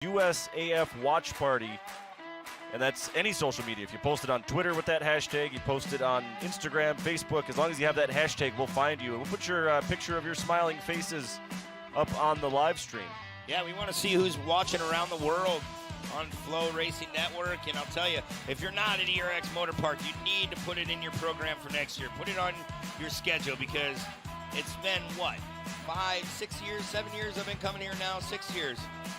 USAF Watch Party. And that's any social media. If you post it on Twitter with that hashtag, you post it on Instagram, Facebook, as long as you have that hashtag, we'll find you. And we'll put your picture of your smiling faces up on the live stream. Yeah, we want to see who's watching around the world on FloRacing Network. And I'll tell you, if you're not at ERX Motor Park, you need to put it in your program for next year. Put it on your schedule because it's been, what, 5, 6 years, 7 years I've been coming here now, 6 years.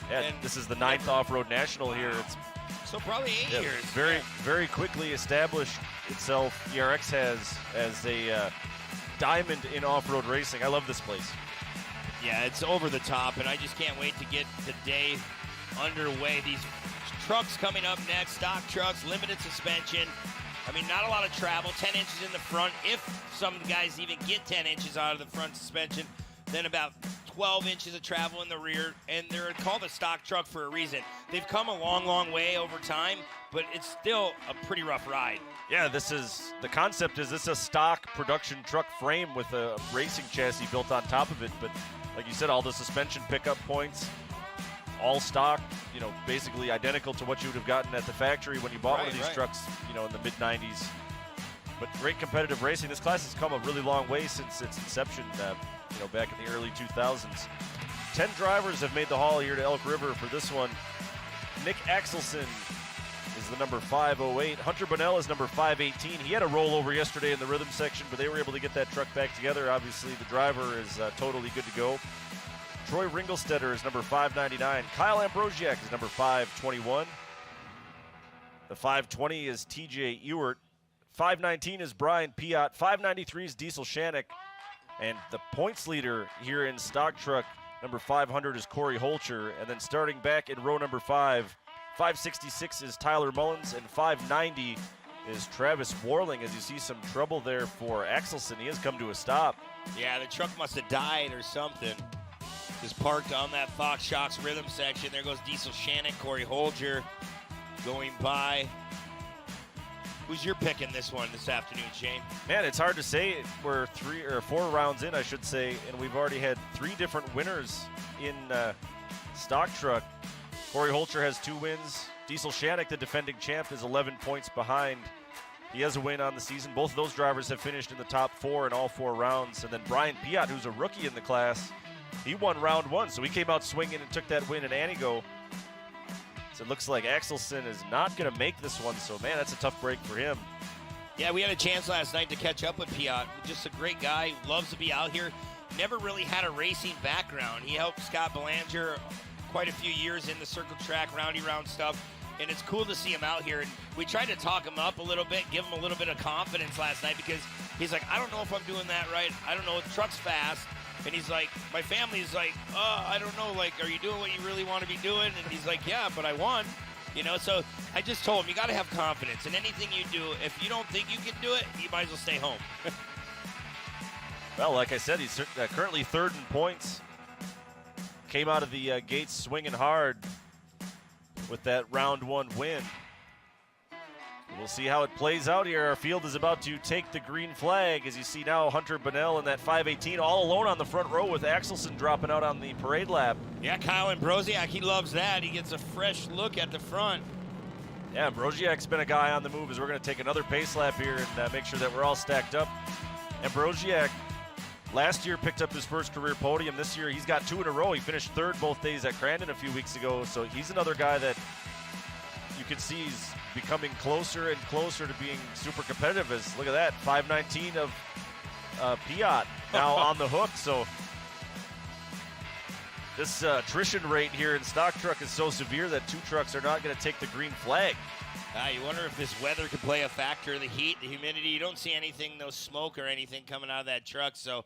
Yeah, and this is the 9th Off-Road National here. It's so probably 8 years. Very quickly established itself, ERX has, as a diamond in off-road racing. I love this place. Yeah, it's over the top, and I just can't wait to get the day underway. These trucks coming up next, stock trucks, limited suspension. I mean, not a lot of travel, 10 inches in the front. If some guys even get 10 inches out of the front suspension, then about 12 inches of travel in the rear, and they're called a stock truck for a reason. They've come a long way over time, but it's still a pretty rough ride. Yeah, the concept is this is a stock production truck frame with a racing chassis built on top of it, but like you said, all the suspension pickup points, all stock, basically identical to what you would have gotten at the factory when you bought one of these trucks, in the mid-90s. But great competitive racing. This class has come a really long way since its inception, back in the early 2000s. 10 drivers have made the haul here to Elk River for this one. Nick Axelson is the number 508. Hunter Bunnell is number 518. He had a rollover yesterday in the rhythm section, but they were able to get that truck back together. Obviously, the driver is totally good to go. Troy Ringelstetter is number 599. Kyle Ambrosiak is number 521. The 520 is TJ Ewert. 519 is Brian Piot. 593 is Diesel Shannick. And the points leader here in stock truck, number 500, is Corey Holcher. And then starting back in row number 5, 566 is Tyler Mullins, and 590 is Travis Warling. As you see some trouble there for Axelson, he has come to a stop. Yeah, the truck must have died or something. Just parked on that Fox Shocks rhythm section. There goes Diesel Shannick, Corey Holger going by. Who's your pick in this one this afternoon, Shane? Man, it's hard to say. We're 3 or 4 rounds in, I should say, and we've already had 3 different winners in stock truck. Corey Holcher has 2 wins. Diesel Shannick, the defending champ, is 11 points behind. He has a win on the season. Both of those drivers have finished in the top 4 in all 4 rounds. And then Brian Piot, who's a rookie in the class, he won round 1, so he came out swinging and took that win in Anigo. So it looks like Axelson is not going to make this one, so man, that's a tough break for him. Yeah, we had a chance last night to catch up with Piot. Just a great guy, loves to be out here. Never really had a racing background. He helped Scott Belanger quite a few years in the circle track, roundy round stuff, and it's cool to see him out here. And we tried to talk him up a little bit, give him a little bit of confidence last night, because he's like, I don't know if I'm doing that right. I don't know, the truck's fast. And he's like, my family's like, I don't know, like, are you doing what you really want to be doing? And he's like, yeah, but I won. So I just told him, you got to have confidence in anything you do. If you don't think you can do it, you might as well stay home. Well, like I said, he's currently 3rd in points. Came out of the gates swinging hard with that round 1 win. We'll see how it plays out here. Our field is about to take the green flag. As you see now, Hunter Bunnell in that 518 all alone on the front row with Axelson dropping out on the parade lap. Yeah, Kyle Ambrosiak, he loves that. He gets a fresh look at the front. Yeah, Ambrosiak's been a guy on the move as we're going to take another pace lap here and make sure that we're all stacked up. Ambrosiak last year picked up his first career podium. This year he's got 2 in a row. He finished 3rd both days at Crandon a few weeks ago. So he's another guy that you can see he's becoming closer and closer to being super competitive. As look at that, 519 of Piot now on the hook. So this attrition rate here in stock truck is so severe that 2 trucks are not going to take the green flag. You wonder if this weather could play a factor, the heat, the humidity. You don't see anything, no smoke or anything coming out of that truck, so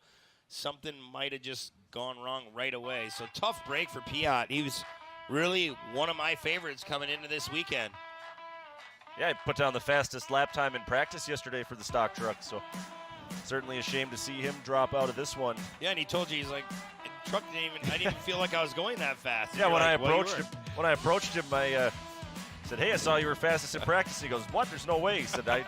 something might have just gone wrong right away. So tough break for Piot. He was really one of my favorites coming into this weekend. Yeah, he put down the fastest lap time in practice yesterday for the stock truck, so certainly a shame to see him drop out of this one. Yeah, and he told you, he's like, the truck I didn't even feel like I was going that fast. Yeah, when I approached him, I said, hey, I saw you were fastest in practice. He goes, what? There's no way. He said, I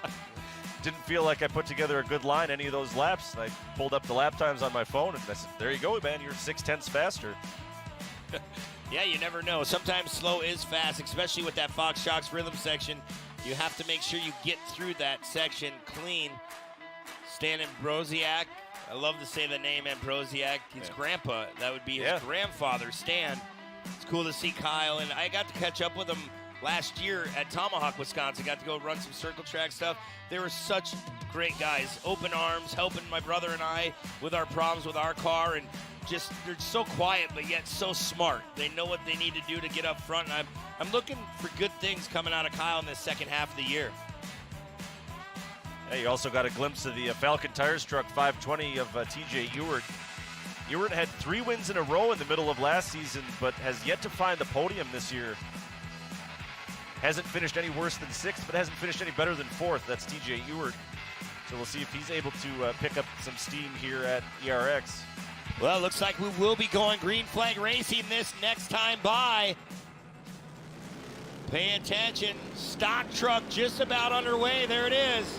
didn't feel like I put together a good line any of those laps. And I pulled up the lap times on my phone, and I said, there you go, man, you're 6/10 faster. Yeah, you never know. Sometimes slow is fast, especially with that Fox Shocks rhythm section. You have to make sure you get through that section clean. Stan Ambrosiak, I love to say the name Ambrosiak. His grandpa, that would be his grandfather, Stan. It's cool to see Kyle, and I got to catch up with him last year at Tomahawk, Wisconsin. Got to go run some circle track stuff. They were such great guys, open arms, helping my brother and I with our problems with our car, and just they're so quiet but yet so smart. They know what they need to do to get up front, and I'm looking for good things coming out of Kyle in this second half of the year. Hey, you also got a glimpse of the Falcon Tires Truck 520 of TJ Ewert. Ewert had 3 wins in a row in the middle of last season, but has yet to find the podium this year. Hasn't finished any worse than 6th, but hasn't finished any better than 4th. That's TJ Ewert. So we'll see if he's able to pick up some steam here at ERX. Well, looks like we will be going green flag racing this next time by. Pay attention. Stock truck just about underway. There it is.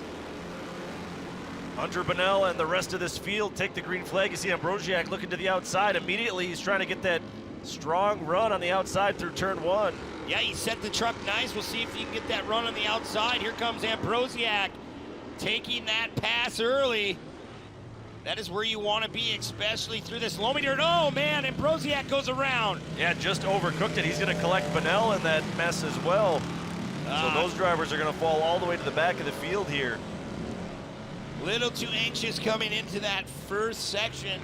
Hunter Bonnell and the rest of this field take the green flag. You see Ambrosiak looking to the outside. Immediately, he's trying to get that strong run on the outside through turn 1. Yeah, he set the truck nice. We'll see if he can get that run on the outside. Here comes Ambrosiak taking that pass early. That is where you want to be, especially through this loamy dirt. Oh, man, Ambrosiak goes around. Yeah, just overcooked it. He's going to collect Bonnell in that mess as well. So those drivers are going to fall all the way to the back of the field here. Little too anxious coming into that first section.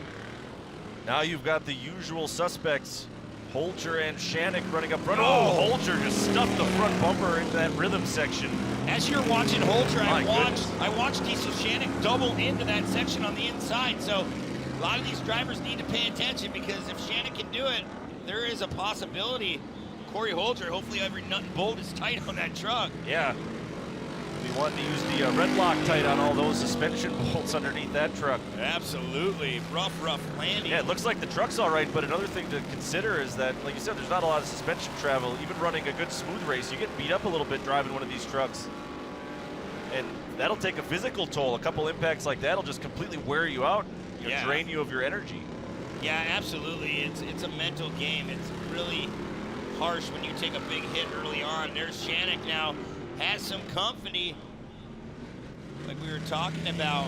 Now you've got the usual suspects, Holcher and Shannick running up front. Oh, Holcher just stuffed the front bumper into that rhythm section. As you're watching Holcher, I watched Diesel Shannick double into that section on the inside. So a lot of these drivers need to pay attention, because if Shannick can do it, there is a possibility. Corey Holcher, hopefully every nut and bolt is tight on that truck. Yeah. We want to use the red Loctite on all those suspension bolts underneath that truck. Absolutely. Rough landing. Yeah, it looks like the truck's all right, but another thing to consider is that, like you said, there's not a lot of suspension travel. Even running a good smooth race, you get beat up a little bit driving one of these trucks. And that'll take a physical toll. A couple impacts like that'll just completely wear you out, drain you of your energy. Yeah, absolutely. It's a mental game. It's really harsh when you take a big hit early on. There's Shannick now. Has some company, like we were talking about.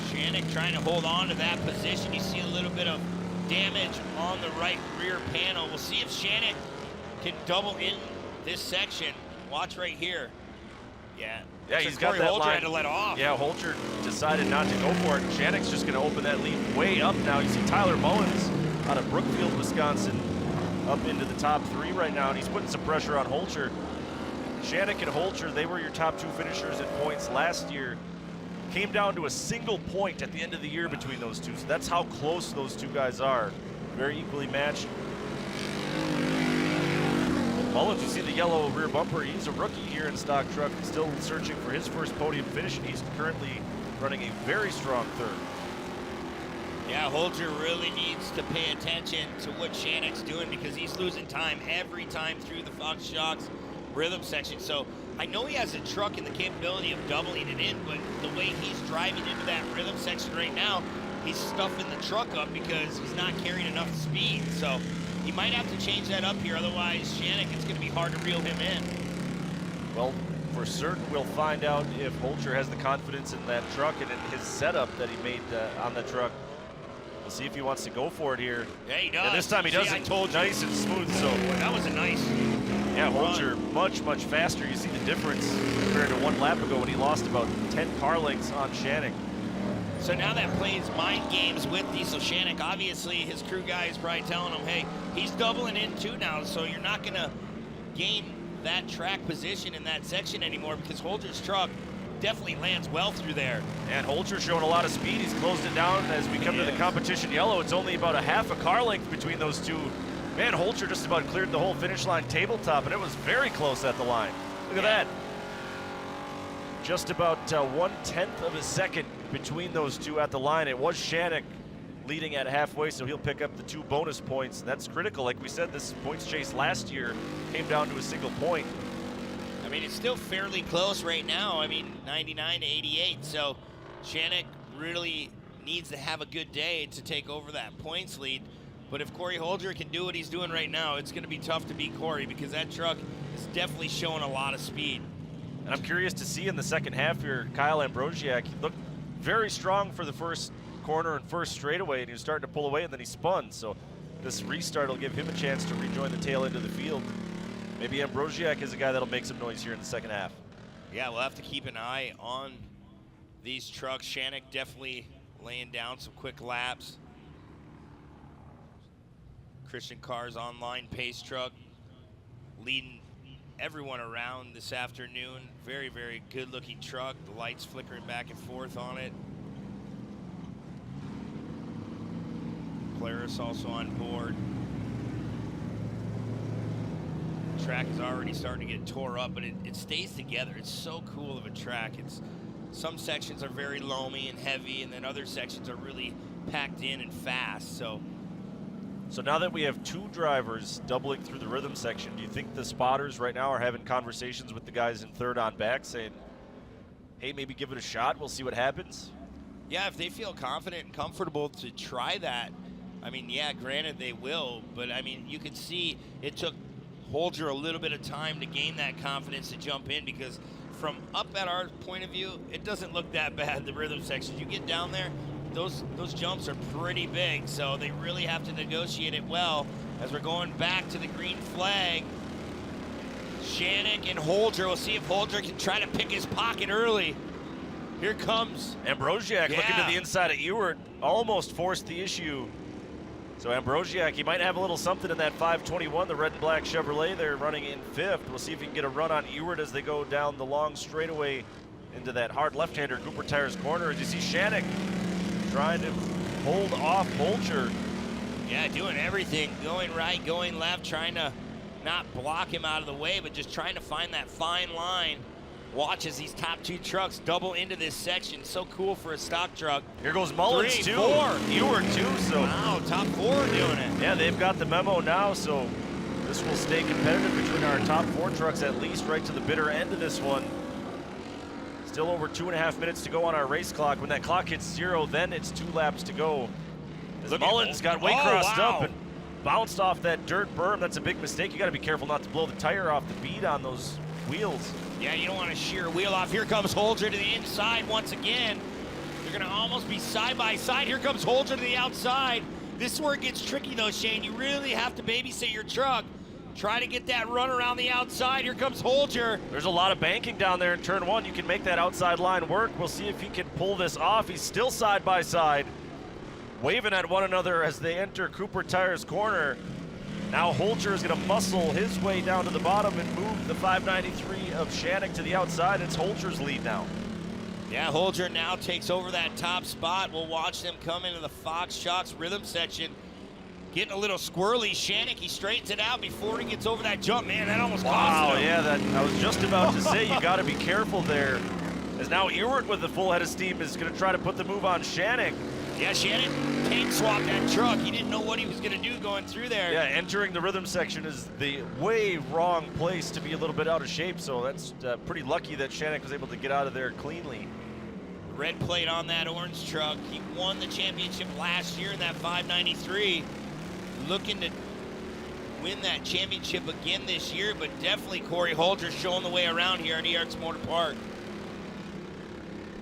Shannick trying to hold on to that position. You see a little bit of damage on the right rear panel. We'll see if Shannick can double in this section. Watch right here. Yeah, he's got that Holcher line. Had to let off. Yeah, Holcher decided not to go for it. Shannick's just going to open that lead way up now. You see Tyler Mullins out of Brookfield, Wisconsin, up into the top 3 right now, and he's putting some pressure on Holcher. Shannick and Holcher, they were your top 2 finishers in points last year. Came down to a single point at the end of the year between those two, so that's how close those two guys are. Very equally matched. Mullins, you see the yellow rear bumper. He's a rookie here in stock truck, still searching for his first podium finish, and he's currently running a very strong 3rd. Yeah, Holger really needs to pay attention to what Shannick's doing, because he's losing time every time through the Fox Shocks rhythm section. So I know he has a truck and the capability of doubling it in, but the way he's driving into that rhythm section right now, he's stuffing the truck up because he's not carrying enough speed. So he might have to change that up here. Otherwise, Shannick, it's going to be hard to reel him in. Well, for certain, we'll find out if Holcher has the confidence in that truck and in his setup that he made on the truck. We'll see if he wants to go for it here. Yeah, he does. And this time he does it nice and smooth. So that was a nice Holcher much faster. You see the difference compared to 1 lap ago when he lost about 10 car lengths on Shannick. So now that plays mind games with Diesel Shannick. Obviously, his crew guy is probably telling him, hey, he's doubling in too now, so you're not going to gain that track position in that section anymore, because Holger's truck definitely lands well through there. And Holcher showing a lot of speed. He's closed it down as we come to the competition yellow. It's only about a half a car length between those two. Man, Holcher just about cleared the whole finish line tabletop, and it was very close at the line. Look at that. Just about 1/10 of a second between those two at the line. It was Shannick leading at halfway, so he'll pick up the 2 bonus points. That's critical. Like we said, this points chase last year came down to a single point. I mean, it's still fairly close right now. I mean, 99 to 88. So Shannick really needs to have a good day to take over that points lead. But if Corey Holger can do what he's doing right now, it's going to be tough to beat Corey because that truck is definitely showing a lot of speed. And I'm curious to see in the second half here, Kyle Ambrosiak, he looked very strong for the first corner and first straightaway, and he was starting to pull away, and then he spun. So this restart will give him a chance to rejoin the tail end of the field. Maybe Ambrosiak is a guy that'll make some noise here in the second half. Yeah, we'll have to keep an eye on these trucks. Shanek definitely laying down some quick laps. Christian Carr's online pace truck leading everyone around this afternoon. Very, very good looking truck. The lights flickering back and forth on it. Claris also on board. The track is already starting to get tore up, but it stays together. It's so cool of a track. Some sections are very loamy and heavy, and then other sections are really packed in and fast. So now that we have two drivers doubling through the rhythm section, do you think the spotters right now are having conversations with the guys in third on back saying, hey, maybe give it a shot, we'll see what happens? Yeah, if they feel confident and comfortable to try that, I mean, yeah, granted they will, but I mean, you can see it took Holger a little bit of time to gain that confidence to jump in, because from up at our point of view, it doesn't look that bad, the rhythm sections. You get down there, those jumps are pretty big, so they really have to negotiate it well. As we're going back to the green flag, Shanek and Holger, we'll see if Holger can try to pick his pocket early. Here comes Ambrosiak looking to the inside of Ewert, almost forced the issue. So Ambrosiak, he might have a little something in that 521, the red and black Chevrolet there running in fifth. We'll see if he can get a run on Ewert as they go down the long straightaway into that hard left-hander Cooper Tires corner. As you see Shanek trying to hold off Holger. Yeah, doing everything, going right, going left, trying to not block him out of the way, but just trying to find that fine line. Watch as these top two trucks double into this section. So cool for a stock truck. Here goes Mullins, 3, too. 4. Ewert, too. So wow, top 4 doing it. Yeah, they've got the memo now, so this will stay competitive between our top 4 trucks, at least right to the bitter end of this one. Still over 2.5 minutes to go on our race clock. When that clock hits 0, then it's 2 laps to go. As Mullins got way crossed up and bounced off that dirt berm. That's a big mistake. You got to be careful not to blow the tire off the bead on those wheels. Yeah, you don't want to shear a wheel off. Here comes Holger to the inside once again. They're going to almost be side by side. Here comes Holger to the outside. This is where it gets tricky, though, Shane. You really have to babysit your truck. Try to get that run around the outside. Here comes Holger. There's a lot of banking down there in turn 1. You can make that outside line work. We'll see if he can pull this off. He's still side by side, waving at one another as they enter Cooper Tires corner. Now Holger is going to muscle his way down to the bottom and move the 593 of Shanek to the outside. It's Holger's lead now. Yeah, Holger now takes over that top spot. We'll watch them come into the Fox Shocks rhythm section. Getting a little squirrely. Shanek, he straightens it out before he gets over that jump. Man, that almost cost him. Yeah, that I was just about to say, you got to be careful there. As now Ewert with the full head of steam is going to try to put the move on Shanek. Yeah, Shanek paint swapped that truck. He didn't know what he was going to do going through there. Yeah, entering the rhythm section is the way wrong place to be a little bit out of shape, so that's pretty lucky that Shanek was able to get out of there cleanly. Red plate on that orange truck. He won the championship last year in that 593. Looking to win that championship again this year, but definitely Corey Holger showing the way around here at ERX Motor Park.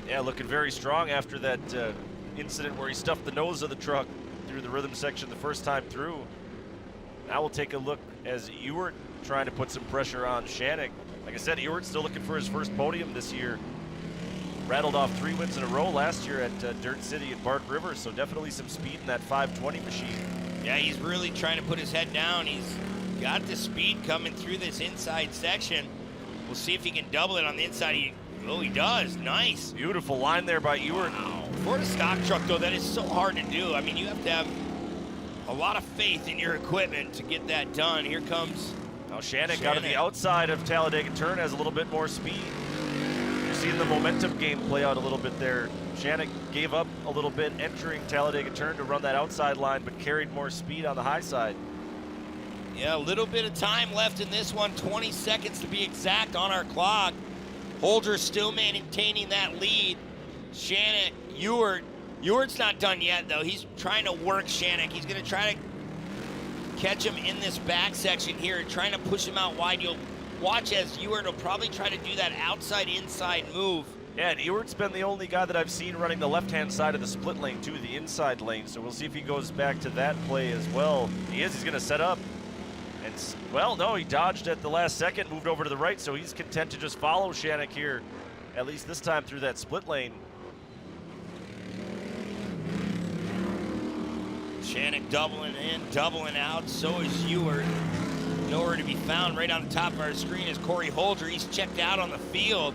Yeah, looking very strong after that incident where he stuffed the nose of the truck through the rhythm section the first time through. Now we'll take a look as Ewert trying to put some pressure on Shanek. Like I said, Ewert's still looking for his first podium this year. Rattled off 3 wins in a row last year at Dirt City and Bark River, so definitely some speed in that 520 machine. Yeah, he's really trying to put his head down. He's got the speed coming through this inside section. We'll see if he can double it on the inside. He does. Nice. Beautiful line there by Ewert. Wow. For a stock truck, though, that is so hard to do. I mean, you have to have a lot of faith in your equipment to get that done. Here comes now Shanek out of the outside of Talladega Turn, has a little bit more speed. You're seeing the momentum game play out a little bit there. Shanek gave up a little bit entering Talladega Turn to run that outside line, but carried more speed on the high side. Yeah, a little bit of time left in this one, 20 seconds to be exact on our clock. Holger still maintaining that lead. Shanek, Ewert's not done yet, though. He's trying to work Shanek. He's going to try to catch him in this back section here and trying to push him out wide. You'll watch as Ewert will probably try to do that outside-inside move. Yeah, and Ewert's been the only guy that I've seen running the left-hand side of the split lane to the inside lane, so we'll see if he goes back to that play as well. He's going to set up. And, well, no, he dodged at the last second, moved over to the right, so he's content to just follow Shannick here, at least this time through that split lane. Shannick doubling in, doubling out, so is Ewert. Nowhere to be found. Right on the top of our screen is Corey Holger. He's checked out on the field.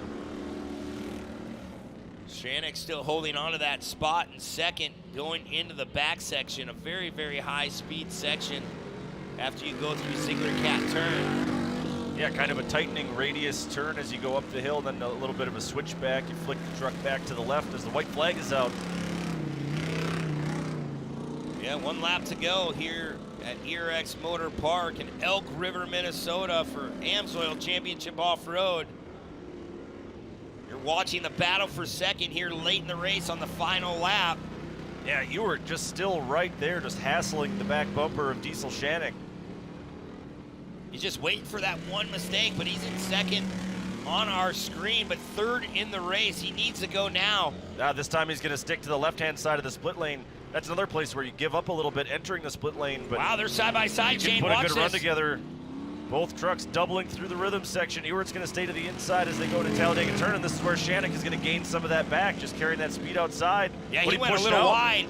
Shannick still holding on to that spot in second, going into the back section, a very, very high-speed section after you go through Ziegler Cat turn. Yeah, kind of a tightening radius turn as you go up the hill, then a little bit of a switchback. You flick the truck back to the left as the white flag is out. Yeah, 1 lap to go here at ERX Motor Park in Elk River, Minnesota for AMSOIL Championship Off-Road. You're watching the battle for second here late in the race on the final lap. Yeah, you were just still right there, just hassling the back bumper of Diesel Shannick. He's just waiting for that one mistake, but he's in second on our screen, but third in the race. He needs to go now. Now this time he's going to stick to the left-hand side of the split lane. That's another place where you give up a little bit entering the split lane. But wow, they're side by side, Shane. Put Watch a good this. run together. Both trucks doubling through the rhythm section. Ewert's going to stay to the inside as they go to Talladega turn, and this is where Shannick is going to gain some of that back, just carrying that speed outside. Yeah, he went a little wide.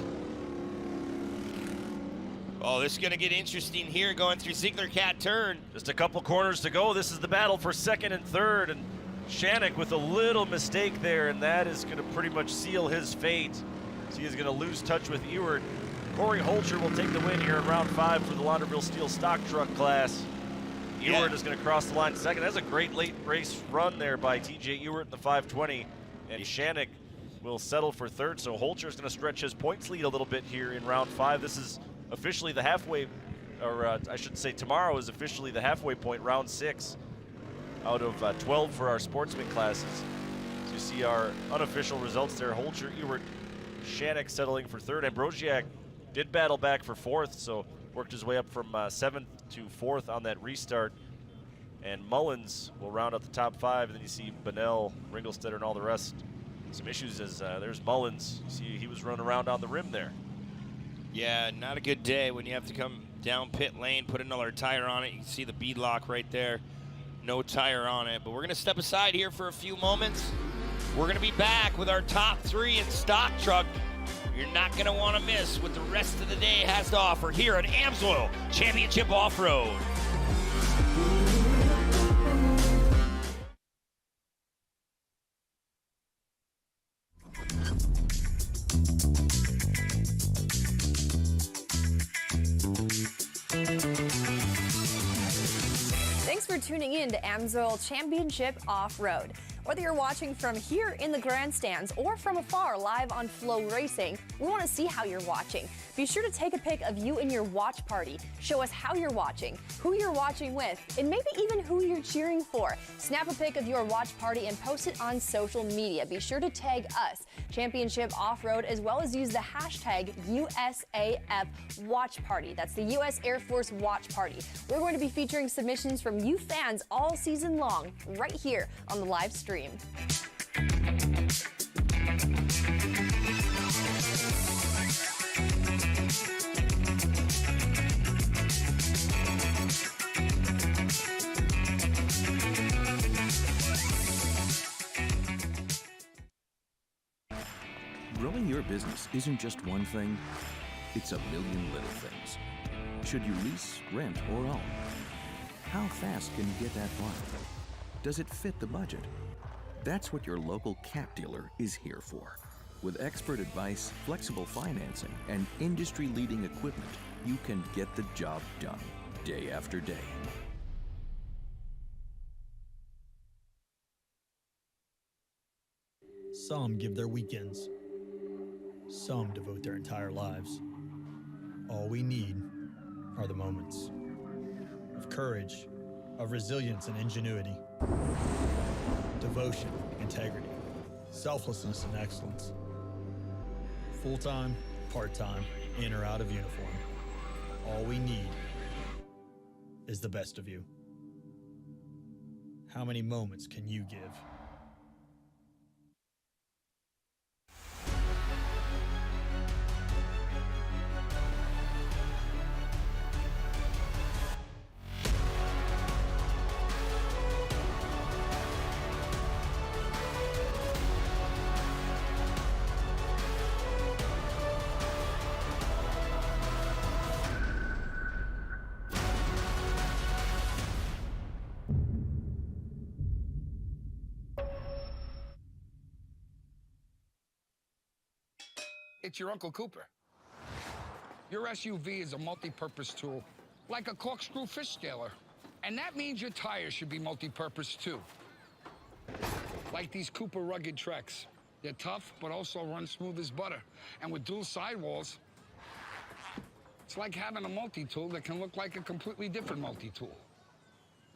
Oh, this is going to get interesting here going through Ziegler Cat turn. Just a couple corners to go. This is the battle for second and third, and Shannick with a little mistake there, and that is going to pretty much seal his fate. So he is going to lose touch with Ewert. Corey Holcher will take the win here in round 5 for the Launderville Steel stock truck class. Ewert is going to cross the line second. That's a great late race run there by TJ Ewert in the 520, and Shannick will settle for third. So Holcher is going to stretch his points lead a little bit here in round 5. This is officially the halfway, or I should say tomorrow is officially the halfway point, round 6 out of 12 for our sportsman classes. So you see our unofficial results there. Holcher, Ewert, Shannick settling for third. Ambrosiak did battle back for fourth, so worked his way up from 7th to 4th on that restart. And Mullins will round out the top 5, and then you see Bonnell, Ringelstetter, and all the rest. Some issues as there's Mullins. You see he was running around on the rim there. Yeah, not a good day when you have to come down pit lane, put another tire on it. You can see the bead lock right there. No tire on it, but we're going to step aside here for a few moments. We're going to be back with our top 3 in stock truck. You're not going to want to miss what the rest of the day has to offer here at AMSOIL Championship Off-Road. Thanks for tuning in to AMSOIL Championship Off-Road. Whether you're watching from here in the grandstands or from afar live on FloRacing, we want to see how you're watching. Be sure to take a pic of you and your watch party. Show us how you're watching, who you're watching with, and maybe even who you're cheering for. Snap a pic of your watch party and post it on social media. Be sure to tag us, Championship Off-Road, as well as use the hashtag USAF Watch Party. That's the U.S. Air Force Watch Party. We're going to be featuring submissions from you fans all season long, right here on the live stream. Growing your business isn't just one thing, it's a million little things. Should you lease, rent, or own? How fast can you get that far? Does it fit the budget? That's what your local Cat dealer is here for. With expert advice, flexible financing, and industry-leading equipment, you can get the job done day after day. Some give their weekends. Some devote their entire lives. All we need are the moments of courage, of resilience and ingenuity, devotion, integrity, selflessness and excellence. Full-time, part-time, in or out of uniform. All we need is the best of you? How many moments can you give? It's your Uncle Cooper. Your SUV is a multi-purpose tool, like a corkscrew fish scaler. And that means your tires should be multi-purpose too. Like these Cooper rugged Treks. They're tough, but also run smooth as butter. And with dual sidewalls, it's like having a multi-tool that can look like a completely different multi-tool.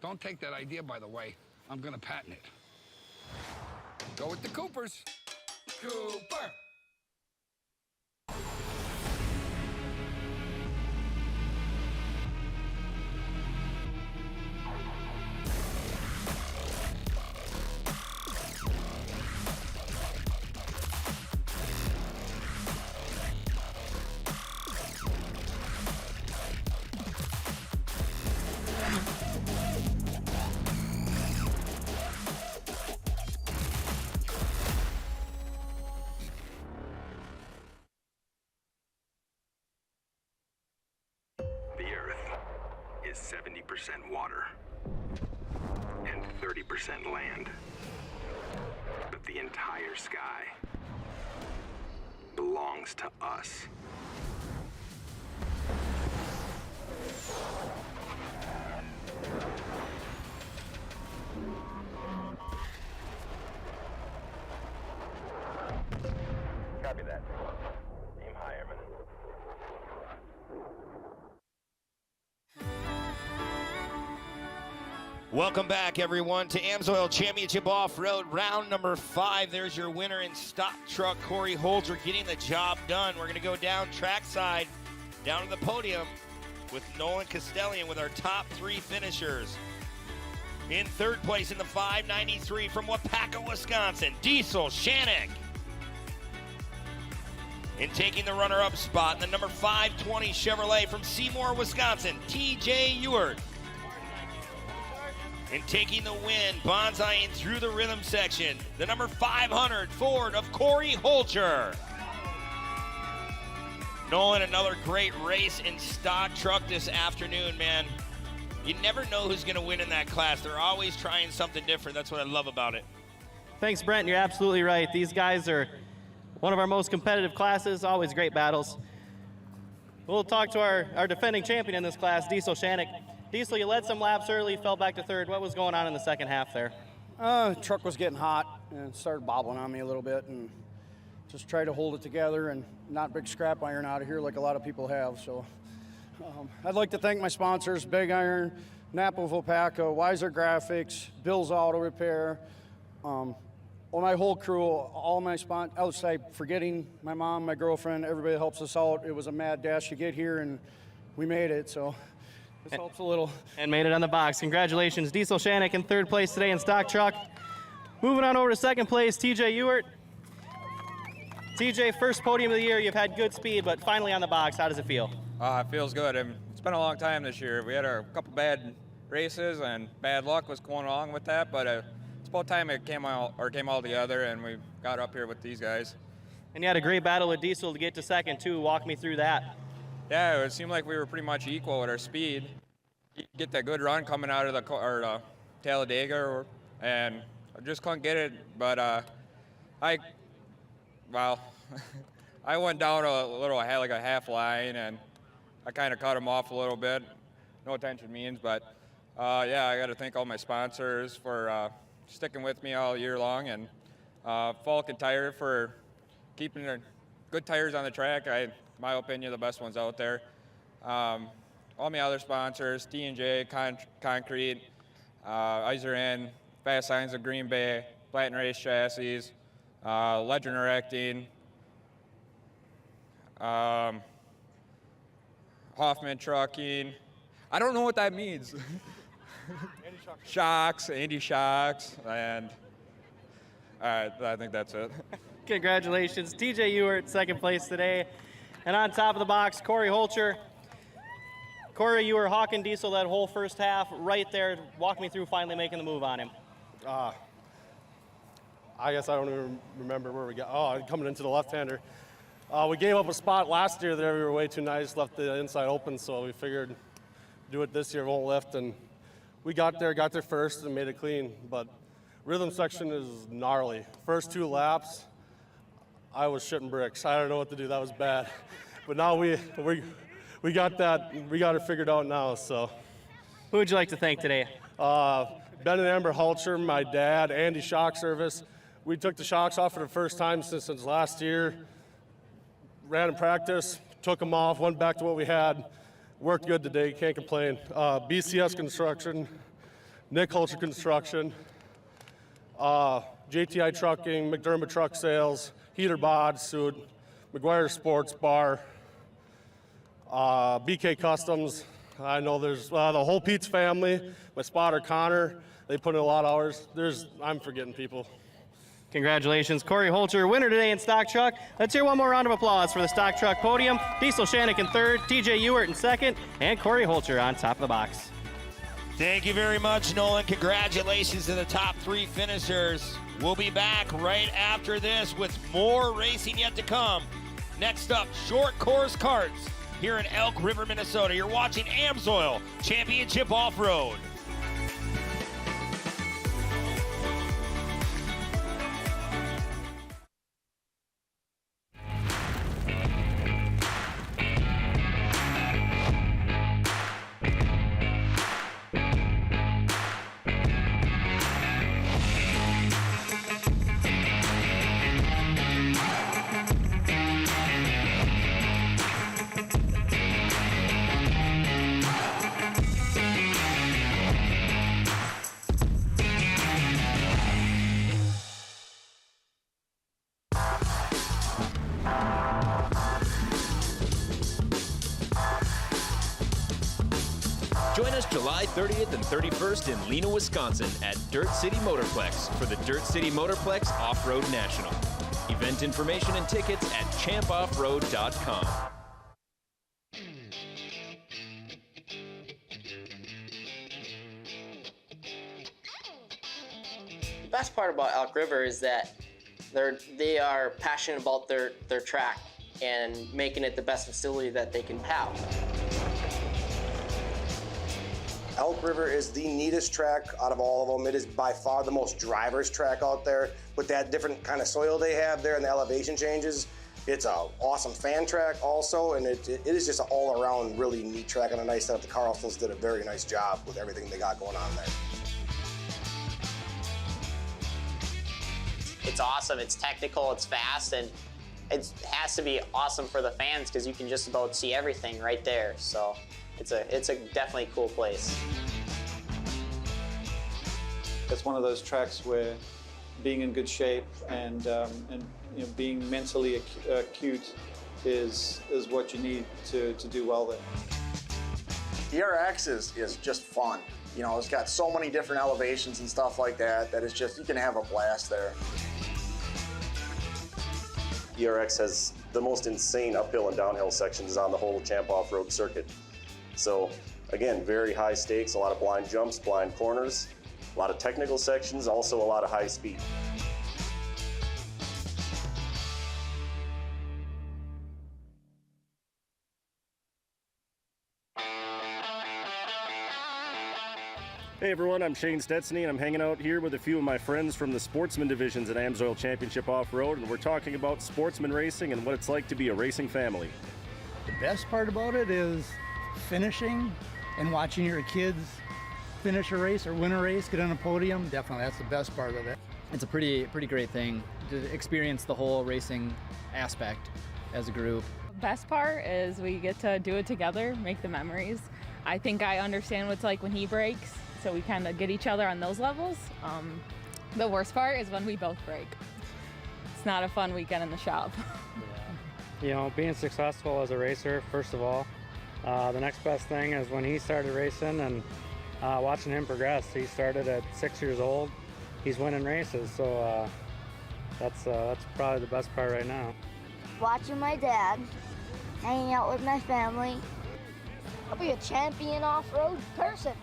Don't take that idea, by the way. I'm gonna patent it. Go with the Coopers. Cooper! The Earth is 70% water and 30% land. But the entire sky belongs to us. Copy that. Aim high, Airman. Welcome back, everyone, to AMSOIL Championship Off-Road, round number 5. There's your winner in stock truck, Corey Holzer, getting the job done. We're going to go down trackside, down to the podium with Nolan Castellian with our top 3 finishers. In third place in the 593 from Wapaka, Wisconsin, Diesel Shannick. And taking the runner-up spot in the number 520 Chevrolet from Seymour, Wisconsin, TJ Ewert. And taking the win, bonsaiing through the rhythm section, the number 500 Ford of Corey Holzer. Nolan, another great race in stock truck this afternoon, man. You never know who's going to win in that class. They're always trying something different. That's what I love about it. Thanks, Brent. You're absolutely right. These guys are one of our most competitive classes, always great battles. We'll talk to our defending champion in this class, Diesel Shannick. Diesel, you led some laps early, fell back to third. What was going on in the second half there? Truck was getting hot and started bobbling on me a little bit, and just tried to hold it together and not big scrap iron out of here like a lot of people have. So I'd like to thank my sponsors, Big Iron, Napa Wapaka, Weiser Graphics, Bill's Auto Repair, my whole crew, all my sponsors, outside, forgetting my mom, my girlfriend, everybody helps us out. It was a mad dash to get here, and we made it, so this helps a little. And made it on the box. Congratulations, Diesel Shannick in third place today in stock truck. Moving on over to second place, TJ Ewert. TJ, first podium of the year. You've had good speed, but finally on the box. How does it feel? It feels good. It's been a long time this year. We had a couple bad races, and bad luck was going along with that, but it's about time it came all together, and we got up here with these guys. And you had a great battle with Diesel to get to second, too. Walk me through that. Yeah, it seemed like we were pretty much equal with our speed. You get that good run coming out of the Talladega, and I just couldn't get it. But I went down a little, like a half line, and I kind of cut him off a little bit. No attention means, but yeah, I got to thank all my sponsors for sticking with me all year long, and Falcon Tire for keeping the good tires on the track. In my opinion, the best ones out there. All my other sponsors, D&J Concrete, Iser Inn, Fast Signs of Green Bay, Platin Race Chassis, Legend Erecting, Hoffman Trucking. I don't know what that means. Shocks, Andy Shocks, and all right, I think that's it. Congratulations, TJ Ewert, second place today. And on top of the box, Corey Holcher. Corey, you were hawking Diesel that whole first half right there. Walk me through finally making the move on him. I guess I don't even remember where we got. Oh, coming into the left-hander. We gave up a spot last year there. We were way too nice, left the inside open, so we figured do it this year, won't lift. And we got there first and made it clean. But rhythm section is gnarly. First 2 laps, I was shitting bricks. I don't know what to do. That was bad. But now we got it figured out now. So, who would you like to thank today? Ben and Amber Hulcher, my dad, Andy Shock Service. We took the shocks off for the first time since last year. Ran in practice, took them off, went back to what we had. Worked good today, can't complain. BCS Construction, Nick Hulcher Construction, JTI Trucking, McDermott Truck Sales, Heater Bod Suit, McGuire Sports Bar, BK Customs. I know there's the whole Pete's family, my spotter Connor. They put in a lot of hours. I'm forgetting people. Congratulations, Corey Holcher, winner today in Stock Truck. Let's hear one more round of applause for the Stock Truck podium. Diesel Shanik in third, TJ Ewert in second, and Corey Holcher on top of the box. Thank you very much, Nolan. Congratulations to the top 3 finishers. We'll be back right after this with more racing yet to come. Next up, short course karts here in Elk River, Minnesota. You're watching AMSOIL Championship Off-Road. Join us July 30th and 31st in Lena, Wisconsin at Dirt City Motorplex for the Dirt City Motorplex Off-Road National. Event information and tickets at champoffroad.com. The best part about Elk River is that they are passionate about their track and making it the best facility that they can have. Elk River is the neatest track out of all of them. It is by far the most driver's track out there. With that different kind of soil they have there and the elevation changes, it's an awesome fan track also, and it is just an all-around really neat track and a nice setup. The Carlsons did a very nice job with everything they got going on there. It's awesome, it's technical, it's fast, and it has to be awesome for the fans because you can just about see everything right there. So it's a definitely cool place. It's one of those tracks where being in good shape and being mentally acute is what you need to do well there. The ERX is just fun. You know, it's got so many different elevations and stuff like that that it's just, you can have a blast there. ERX has the most insane uphill and downhill sections on the whole Champ Off-Road circuit. So again, very high stakes, a lot of blind jumps, blind corners, a lot of technical sections, also a lot of high speed. Hey everyone, I'm Shane Stetsny, and I'm hanging out here with a few of my friends from the sportsman divisions at AMSOIL Championship Off-Road, and we're talking about sportsman racing and what it's like to be a racing family. The best part about it is finishing and watching your kids finish a race or win a race, get on a podium. Definitely, that's the best part of it. It's a pretty great thing to experience the whole racing aspect as a group. Best part is we get to do it together, make the memories. I think I understand what it's like when he breaks, so we kind of get each other on those levels. The worst part is when we both break. It's not a fun weekend in the shop. You know, being successful as a racer, first of all, The next best thing is when he started racing and watching him progress. He started at 6 years old. He's winning races, so that's probably the best part right now. Watching my dad, hanging out with my family. I'll be a champion off-road person.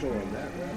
Showing that, right?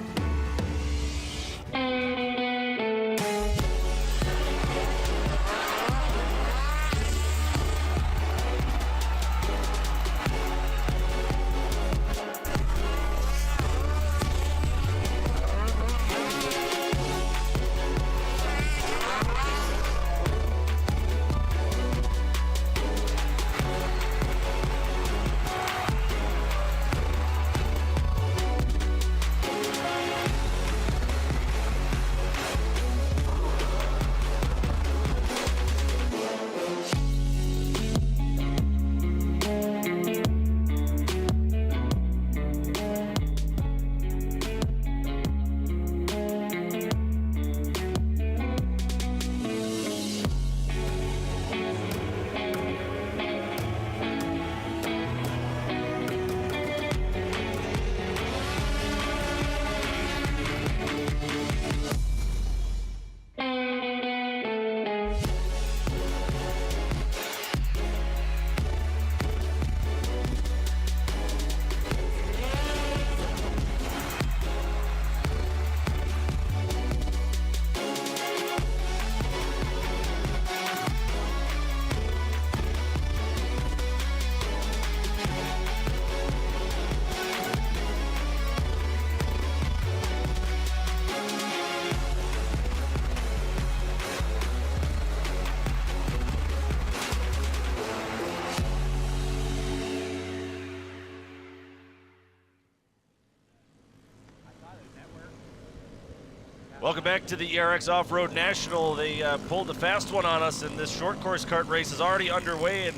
Welcome back to the ERX Off-Road National. They pulled a fast one on us, and this short course kart race is already underway and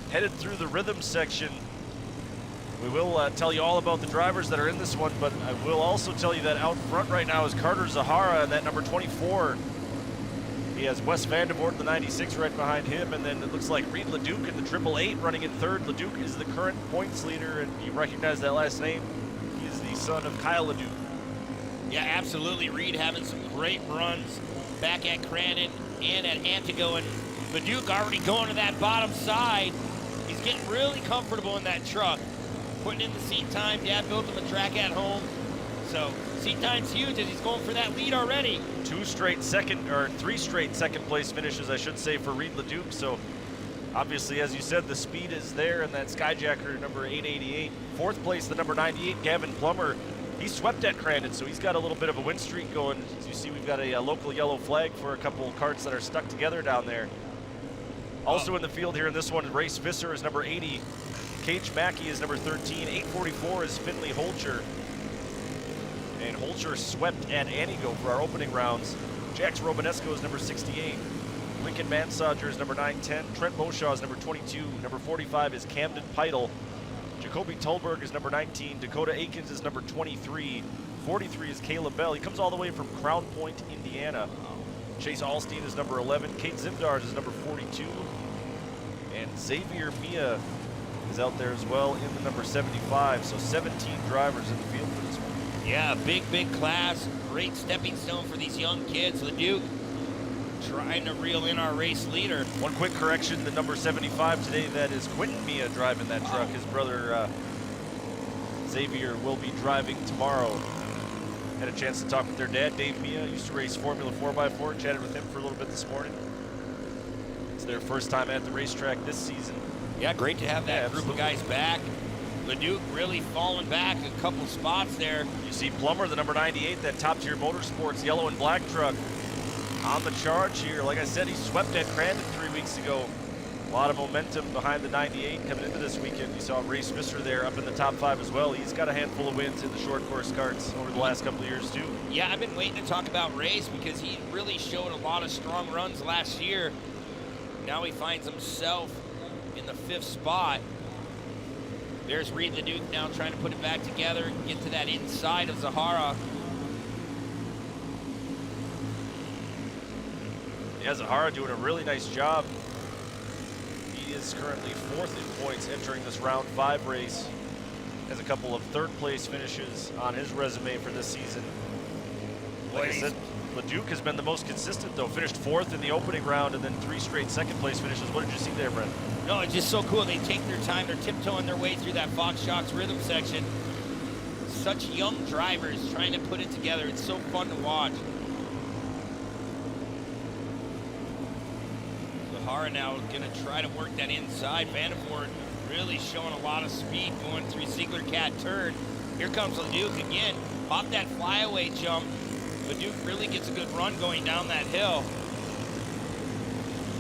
headed through the rhythm section. We will tell you all about the drivers that are in this one, but I will also tell you that out front right now is Carter Zahara, and that number 24. He has Wes Vandevort in the 96 right behind him, and then it looks like Reed LeDuc in the 888 running in third. LeDuc is the current points leader, and you recognize that last name. He is the son of Kyle LeDuc. Yeah, absolutely. Reed having some great runs back at Crandon and at Antigo, and LeDuc already going to that bottom side. He's getting really comfortable in that truck, putting in the seat time. Dad built him a track at home, so seat time's huge as he's going for that lead already. 3 straight second place finishes, I should say, for Reed LeDuc. So obviously, as you said, the speed is there, and that Skyjacker number 888. 4th place, the number 98, Gavin Plummer. He swept at Crandon, so he's got a little bit of a win streak going. As you see, we've got a local yellow flag for a couple of karts that are stuck together down there. Also in the field here in this one, Ray Visser is number 80. Cage Mackey is number 13. 844 is Finley Holcher. And Holcher swept at Anigo for our opening rounds. Jax Romanesco is number 68. Lincoln Mansodger is number 910. Trent Moshaw is number 22. Number 45 is Camden Peitel. Jacoby Tolberg is number 19. Dakota Akins is number 23. 43 is Caleb Bell. He comes all the way from Crown Point, Indiana. Chase Alstein is number 11. Kate Zimdars is number 42. And Xavier Mia is out there as well in the number 75. So 17 drivers in the field for this one. Yeah, big class. Great stepping stone for these young kids. LeDuc trying to reel in our race leader. One quick correction, the number 75 today, that is Quentin Mia driving that truck. His brother Xavier will be driving tomorrow. Had a chance to talk with their dad, Dave Mia. Used to race Formula 4x4. Chatted with him for a little bit this morning. It's their first time at the racetrack this season. Yeah, great to have that group of guys back. LeDuc really falling back a couple spots there. You see Plummer, the number 98, that Top Tier Motorsports yellow and black truck, on the charge here. Like I said, he swept at Crandon 3 weeks ago. A lot of momentum behind the 98 coming into this weekend. You saw Ray Visser there up in the top 5 as well. He's got a handful of wins in the short course karts over the last couple of years too. Yeah, I've been waiting to talk about Race because he really showed a lot of strong runs last year. Now he finds himself in the 5th spot. There's Reed Leduc now trying to put it back together and get to that inside of Zahara. Yeah, Zahara doing a really nice job. He is currently 4th in points entering this round 5 race. Has a couple of 3rd place finishes on his resume for this season. Like I said, Leduc has been the most consistent though. Finished 4th in the opening round and then 3 straight 2nd place finishes. What did you see there, Brent? No, it's just so cool. They take their time. They're tiptoeing their way through that Fox Shocks rhythm section. Such young drivers trying to put it together. It's so fun to watch. Zahara now going to try to work that inside. Vandervoort really showing a lot of speed going through Ziegler Cat turn. Here comes Leduc again. Off that flyaway jump. Leduc really gets a good run going down that hill.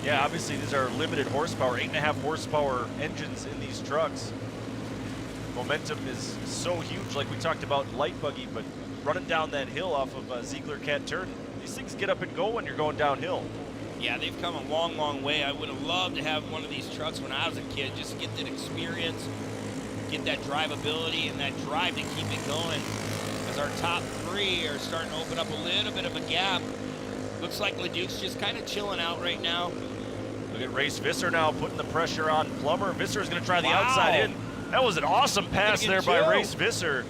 Yeah, obviously these are limited horsepower, 8.5 horsepower engines in these trucks. Momentum is so huge, like we talked about light buggy, but running down that hill off of Ziegler Cat turn, these things get up and go when you're going downhill. Yeah, they've come a long, long way. I would have loved to have one of these trucks when I was a kid, just to get that experience, get that drivability and that drive to keep it going. As our top 3 are starting to open up a little bit of a gap. Looks like Leduc's just kind of chilling out right now. Look at Race Visser now putting the pressure on Plummer. Visser is going to try the outside in. That was an awesome pass there by Race Visser.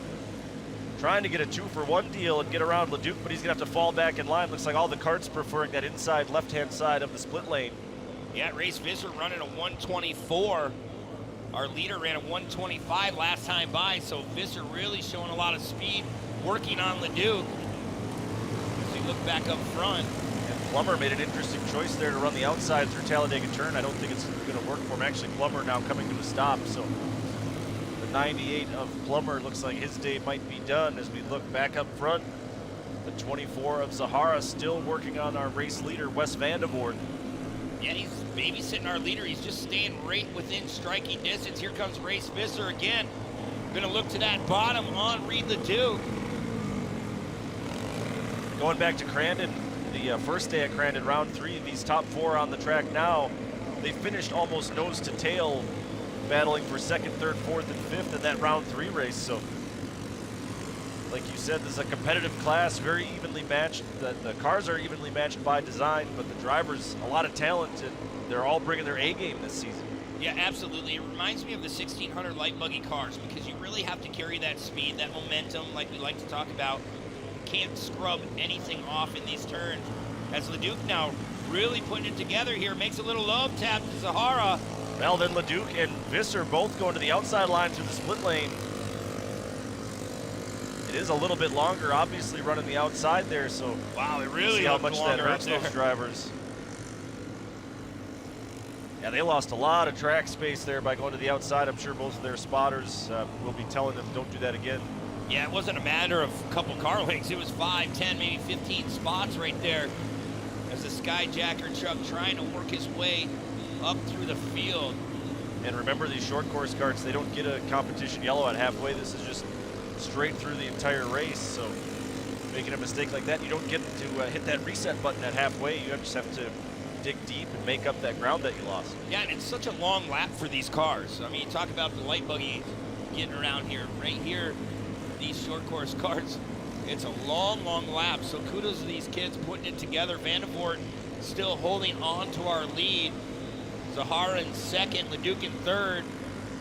Trying to get a 2-for-1 deal and get around Leduc, but he's going to have to fall back in line. Looks like all the karts preferring that inside left-hand side of the split lane. Yeah, Race Visser running a 124. Our leader ran a 125 last time by, so Visser really showing a lot of speed, working on Leduc. As we look back up front. And Plummer made an interesting choice there to run the outside through Talladega turn. I don't think it's going to work for him. Actually, Plummer now coming to a stop, so the 98 of Plummer looks like his day might be done. As we look back up front, the 24 of Zahara still working on our race leader, Wes Vandervoort. Yeah, he's babysitting our leader. He's just staying right within striking distance. Here comes Race Visser again. Gonna look to that bottom on Reed Leduc. Going back to Crandon, the first day at Crandon, round 3, these top 4 on the track now, they finished almost nose to tail, battling for 2nd, 3rd, 4th, and 5th in that round 3 race. So, like you said, this is a competitive class, very evenly matched. The cars are evenly matched by design, but the drivers, a lot of talent, and they're all bringing their A game this season. Yeah, absolutely. It reminds me of the 1600 light buggy cars because you really have to carry that speed, that momentum, like we like to talk about. Can't scrub anything off in these turns. As Leduc now really putting it together here, makes a little love tap to Zahara. Well, then Leduc and Visser both going to the outside line through the split lane. It is a little bit longer, obviously running the outside there, so wow, it really see how much that hurts there. Those drivers. Yeah, they lost a lot of track space there by going to the outside. I'm sure both of their spotters will be telling them, don't do that again. Yeah, it wasn't a matter of a couple car lengths. It was 5, 10, maybe 15 spots right there as the Skyjacker truck trying to work his way up through the field. And remember, these short course karts, they don't get a competition yellow at halfway. This is just straight through the entire race. So making a mistake like that, you don't get to hit that reset button at halfway. You just have to dig deep and make up that ground that you lost. Yeah, and it's such a long lap for these cars. I mean, you talk about the light buggy getting around here. Right here, these short course karts, it's a long, long lap. So kudos to these kids putting it together. Vandervoort still holding on to our lead. Zahara in 2nd, Leduc in 3rd,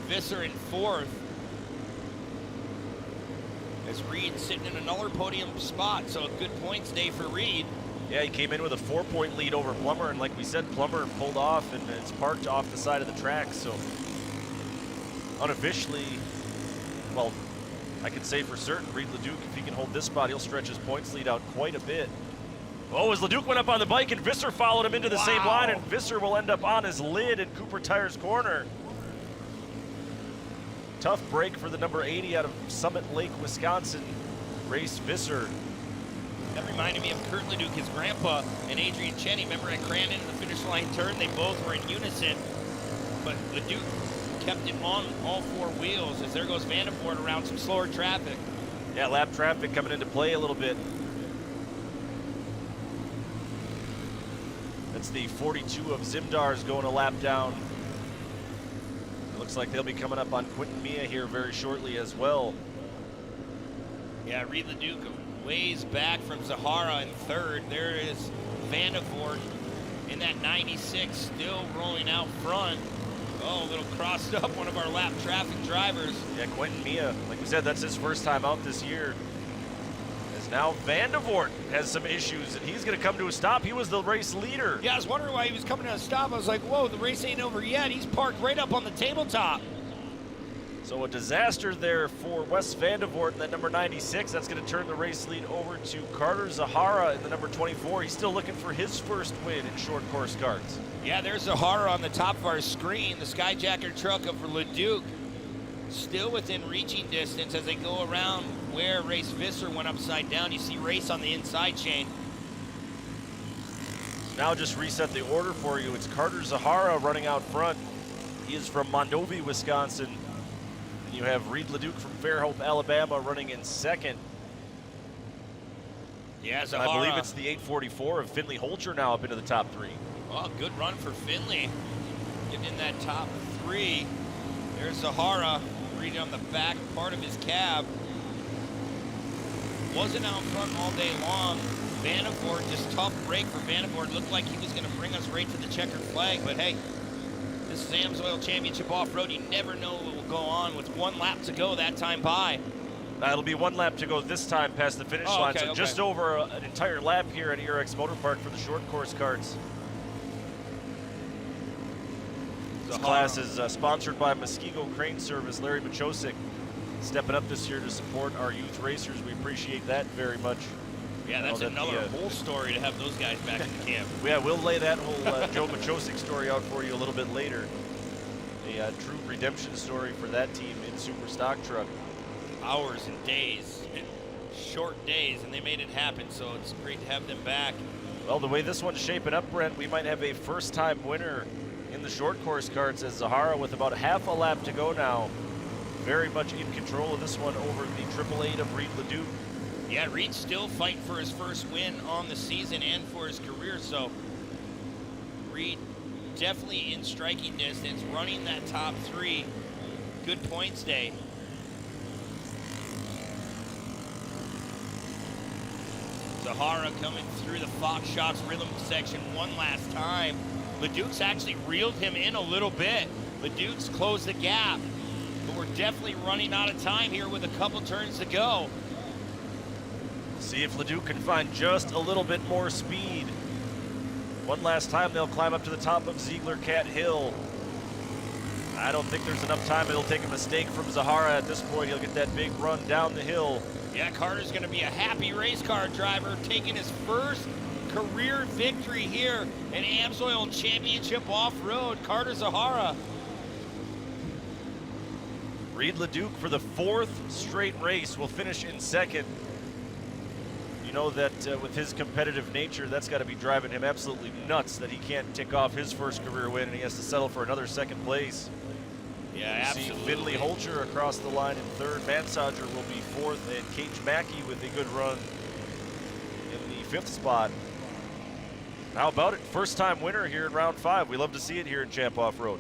Visser in 4th. As Reed sitting in another podium spot, so a good points day for Reed. Yeah, he came in with a 4-point lead over Plummer, and like we said, Plummer pulled off and it's parked off the side of the track, so unofficially, well, I can say for certain, Reed Leduc, if he can hold this spot, he'll stretch his points lead out quite a bit. Oh, as Leduc went up on the bike and Visser followed him into the same line, and Visser will end up on his lid in Cooper Tire's corner. Tough break for the number 80 out of Summit Lake, Wisconsin, Race Visser. That reminded me of Kurt Leduc, his grandpa, and Adrian Cheney. Remember at Crandon in the finish line turn, they both were in unison, but Leduc kept it on all 4 wheels as there goes Vandervoort around some slower traffic. Yeah, lap traffic coming into play a little bit. That's the 42 of Zimdar's going a lap down. It looks like they'll be coming up on Quinton Mia here very shortly as well. Yeah, Reed Leduc ways back from Zahara in third. There is Vandevort in that 96, still rolling out front. Oh, a little crossed up one of our lap traffic drivers. Yeah, Quinton Mia, like we said, that's his first time out this year. As now Vandevort has some issues, and he's going to come to a stop. He was the race leader. Yeah, I was wondering why he was coming to a stop. I was like, whoa, the race ain't over yet. He's parked right up on the tabletop. So a disaster there for Wes Vandevort in that number 96. That's going to turn the race lead over to Carter Zahara in the number 24. He's still looking for his first win in short course karts. Yeah, there's Zahara on the top of our screen. The Skyjacker truck of Leduc still within reaching distance as they go around where Race Visser went upside down. You see Race on the inside chain. Now just reset the order for you. It's Carter Zahara running out front. He is from Mondovi, Wisconsin. And you have Reed Leduc from Fairhope, Alabama running in second. Yeah, And Zahara. I believe it's the 844 of Finley Holcher now up into the top three. Well, good run for Finley. Getting in that top three. There's Zahara reading on the back part of his cab. Wasn't out front all day long. Vandevort, just tough break for Vandevort. Looked like he was going to bring us right to the checkered flag, but hey, this is AMSOIL Championship Off-Road. You never know what will go on with 1 lap to go that time by. It'll be 1 lap to go this time past the finish line, so just over an entire lap here at ERX Motor Park for the short course karts. This class is sponsored by Muskego Crane Service. Larry Machosik stepping up this year to support our youth racers. We appreciate that very much. Yeah, that's another whole story to have those guys back in the camp. Yeah, we'll lay that whole Joe Machosik story out for you a little bit later. A true redemption story for that team in Super Stock Truck. Hours and days, and short days, and they made it happen, so it's great to have them back. Well, the way this one's shaping up, Brent, we might have a first-time winner in the short course karts as Zahara, with about half a lap to go now, very much in control of this one over the 888 of Reed Leduc. Yeah, Reed's still fighting for his first win on the season and for his career, so Reed definitely in striking distance, running that top three. Good points day. Zahara coming through the Fox Shots rhythm section one last time. Leduc's actually reeled him in a little bit. Leduc's closed the gap, but we're definitely running out of time here with a couple turns to go. See if Leduc can find just a little bit more speed. One last time, they'll climb up to the top of Ziegler Cat Hill. I don't think there's enough time. It'll take a mistake from Zahara at this point. He'll get that big run down the hill. Yeah, Carter's going to be a happy race car driver, taking his first career victory here in AMSOIL Championship Off-Road. Carter Zahara. Reed Leduc for the 4th straight race will finish in second. You know that with his competitive nature, that's got to be driving him absolutely nuts that he can't tick off his first career win and he has to settle for another second place. Yeah, absolutely. See Finley Holcher across the line in third. Mansager will be fourth, and Cage Mackey with a good run in the 5th spot. How about it? First time winner here in round 5. We love to see it here in Champ Off-Road.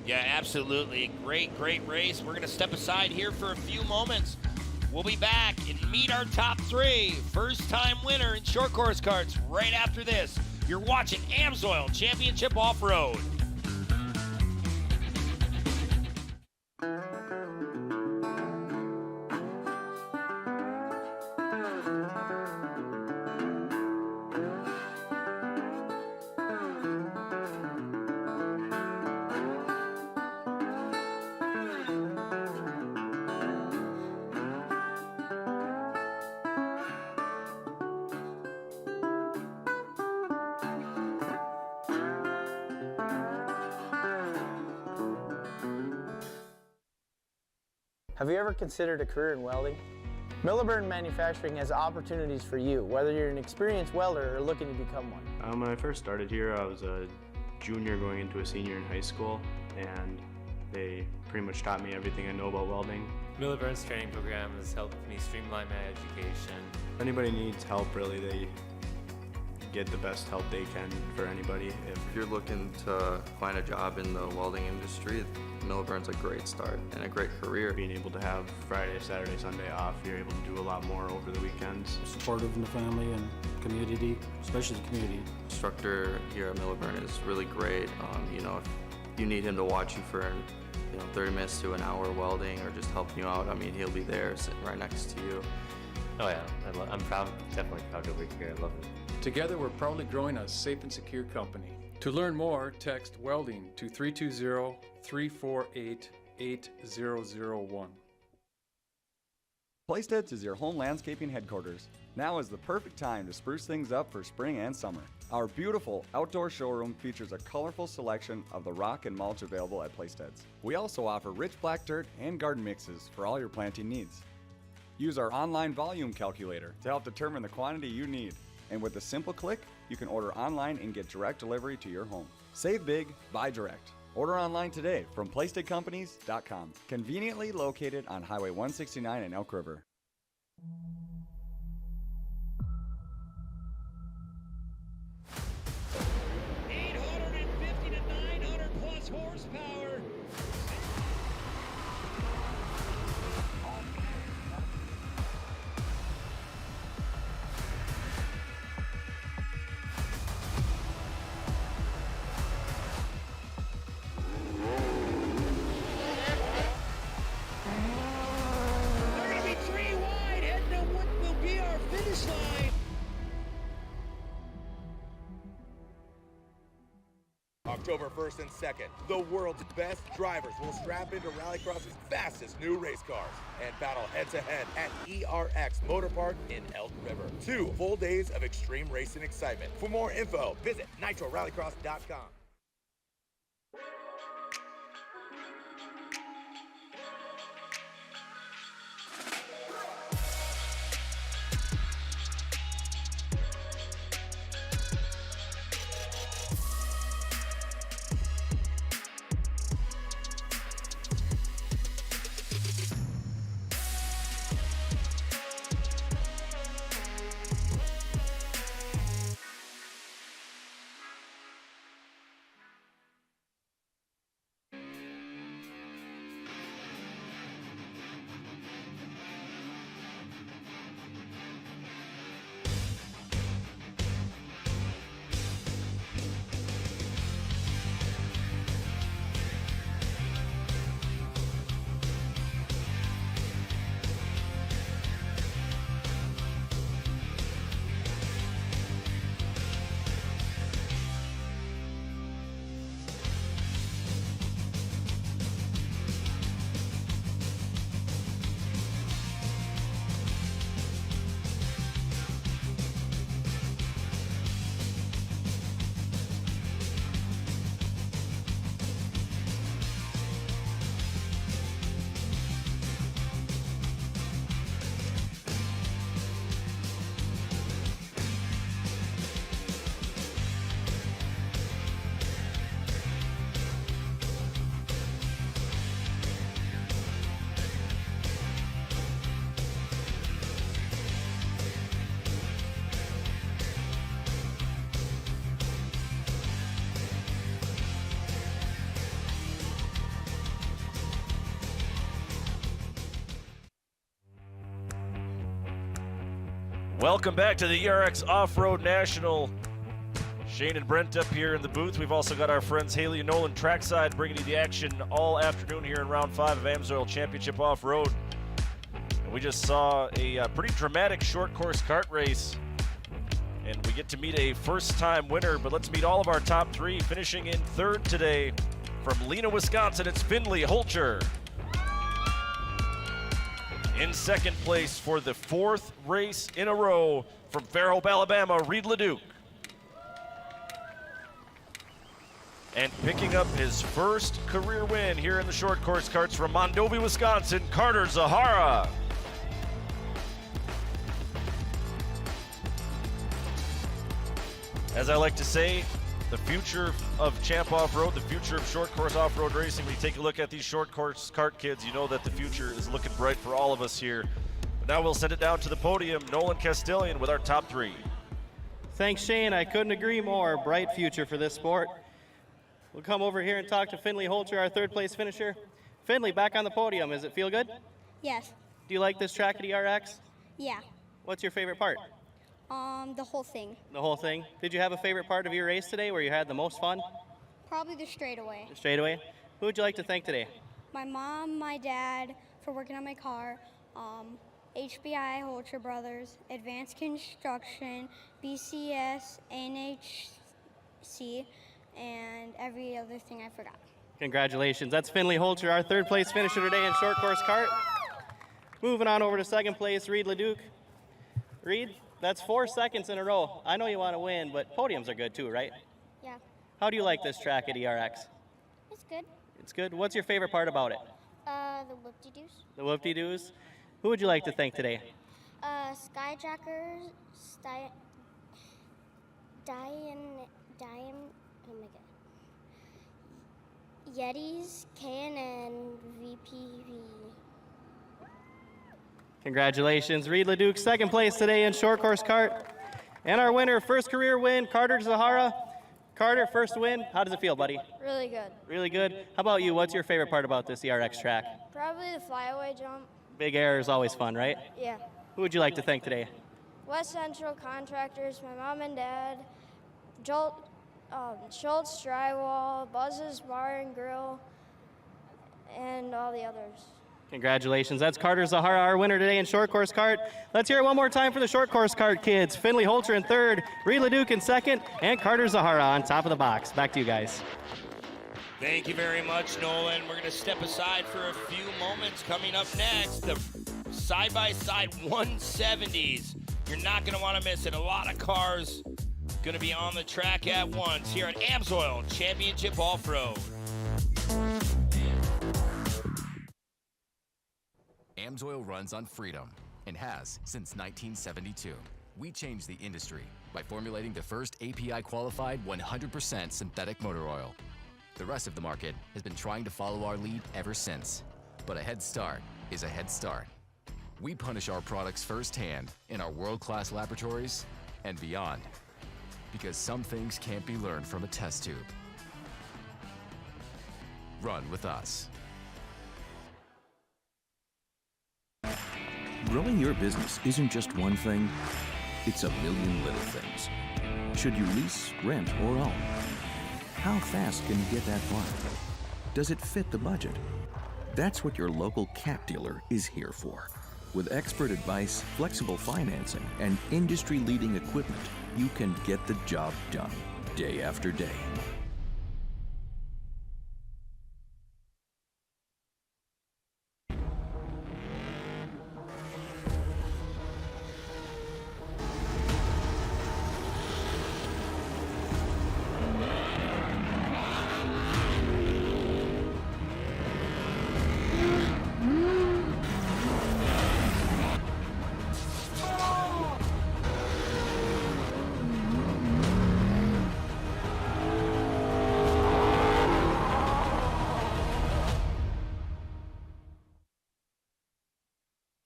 Yeah, absolutely. Great, great race. We're going to step aside here for a few moments. We'll be back and meet our top 3. First time winner in short course karts right after this. You're watching AMSOIL Championship Off-Road. Have you ever considered a career in welding? Milliburn Manufacturing has opportunities for you, whether you're an experienced welder or looking to become one. When I first started here, I was a junior going into a senior in high school, and they pretty much taught me everything I know about welding. Milliburn's training program has helped me streamline my education. If anybody needs help, really, they get the best help they can for anybody. If you're looking to find a job in the welding industry, Milliburn's a great start and a great career. Being able to have Friday, Saturday, Sunday off, you're able to do a lot more over the weekends. Supportive in the family and community, especially the community. Instructor here at Milliburn is really great. You know, if you need him to watch you for 30 minutes to an hour welding or just helping you out, I mean, he'll be there sitting right next to you. Oh yeah, I'm proud, definitely proud to be here. I love it. Together, we're proudly growing a safe and secure company. To learn more, text welding to 320-348-8001. Plasteads is your home landscaping headquarters. Now is the perfect time to spruce things up for spring and summer. Our beautiful outdoor showroom features a colorful selection of the rock and mulch available at Plasteads. We also offer rich black dirt and garden mixes for all your planting needs. Use our online volume calculator to help determine the quantity you need. And with a simple click, you can order online and get direct delivery to your home. Save big, buy direct. Order online today from PlayStateCompanies.com. Conveniently located on Highway 169 in Elk River. Horsepower. They're going to be 3 wide, heading to what will be our finish line. October 1st and 2nd, the world's best drivers will strap into Rallycross's fastest new race cars and battle head-to-head at ERX Motor Park in Elk River. 2 full days of extreme racing excitement. For more info, visit NitroRallycross.com. Welcome back to the ERX Off-Road National. Shane and Brent up here in the booth. We've also got our friends Haley and Nolan trackside bringing you the action all afternoon here in round 5 of AMSOIL Championship Off-Road. And we just saw a pretty dramatic short course kart race. And we get to meet a first-time winner, but let's meet all of our top 3. Finishing in 3rd today from Lena, Wisconsin, it's Finley Holcher. In 2nd place for the 4th race in a row from Fairhope, Alabama, Reed LeDuc. And picking up his first career win here in the short course karts from Mondovi, Wisconsin, Carter Zahara. As I like to say, the future of Champ Off-Road, the future of short course off-road racing. When you take a look at these short course kart kids, you know that the future is looking bright for all of us here. But now we'll send it down to the podium. Nolan Castellian with our top 3. Thanks, Shane. I couldn't agree more. Bright future for this sport. We'll come over here and talk to Finley Holter, our third place finisher. Finley, back on the podium. Does it feel good? Yes. Do you like this track at ERX? Yeah. What's your favorite part? The whole thing. The whole thing? Did you have a favorite part of your race today where you had the most fun? Probably the straightaway. The straightaway? Who would you like to thank today? My mom, my dad for working on my car, HBI Holter Brothers, Advanced Construction, BCS, NHC, and every other thing I forgot. Congratulations. That's Finley Holter, our third place finisher today in short course kart. Moving on over to second place, Reed Leduc. Reed, that's 4 seconds in a row. I know you want to win, but podiums are good too, right? Yeah. How do you like this track at ERX? It's good. It's good. What's your favorite part about it? The whoop-de-doos. The whoop-de-doos. Who would you like to thank today? Skyjackers, oh my god. Yetis, KN, and VPV. Congratulations, Reed Leduc, second place today in short course kart. And our winner, first career win, Carter Zahara. Carter, first win. How does it feel, buddy? Really good. Really good. How about you? What's your favorite part about this ERX track? Probably the flyaway jump. Big air is always fun, right? Yeah. Who would you like to thank today? West Central Contractors, my mom and dad, Schultz Drywall, Buzz's Bar and Grill, and all the others. Congratulations. That's Carter Zahara, our winner today in short course kart. Let's hear it one more time for the short course kart kids. Finley Holter in third, Reed Leduc in second, and Carter Zahara on top of the box. Back to you guys. Thank you very much, Nolan. We're going to step aside for a few moments. Coming up next, the side-by-side 170s. You're not going to want to miss it. A lot of cars going to be on the track at once here at AMSOIL Championship Off-Road. AMSOIL runs on freedom and has since 1972. We changed the industry by formulating the first API-qualified 100% synthetic motor oil. The rest of the market has been trying to follow our lead ever since. But a head start is a head start. We punish our products firsthand in our world-class laboratories and beyond. Because some things can't be learned from a test tube. Run with us. Growing your business isn't just one thing, it's a million little things. Should you lease, rent, or own? How fast can you get that far? Does it fit the budget? That's what your local Cat dealer is here for. With expert advice, flexible financing, and industry-leading equipment, you can get the job done day after day.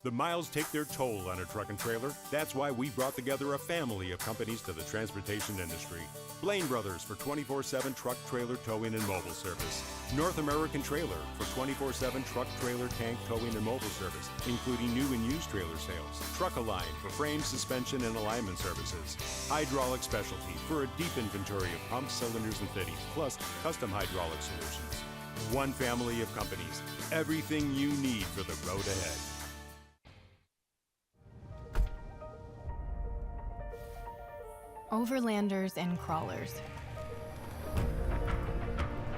The miles take their toll on a truck and trailer. That's why we brought together a family of companies to the transportation industry. Blaine Brothers for 24/7 truck, trailer, towing, and mobile service. North American Trailer for 24/7 truck, trailer, tank, towing, and mobile service, including new and used trailer sales. Truck-Align for frame, suspension, and alignment services. Hydraulic Specialty for a deep inventory of pumps, cylinders, and fittings, plus custom hydraulic solutions. One family of companies. Everything you need for the road ahead. Overlanders and crawlers,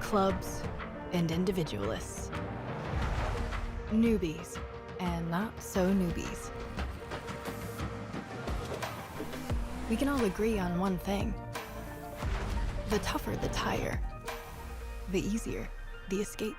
clubs and individualists, newbies and not so newbies. We can all agree on one thing. The tougher the tire, the easier the escape.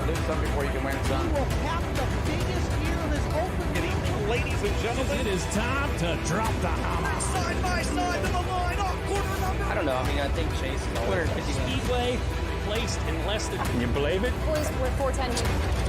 to lose some before you can win some. He will have the biggest year of his open. Good evening, ladies and gentlemen. It is time to drop the hammer. Side by side to the line, off corner number. I don't know. I mean, I think Chase is 250 Speedway placed in less than. Can you believe it? Boys, we're 410.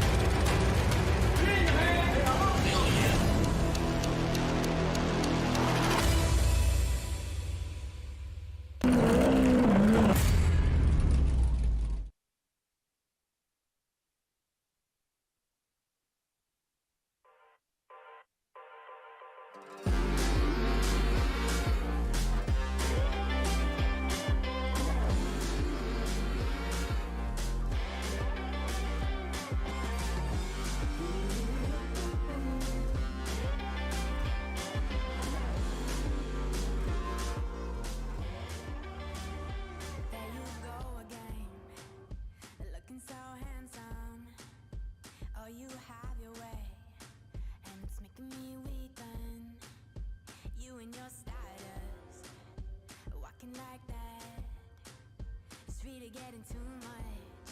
Getting too much,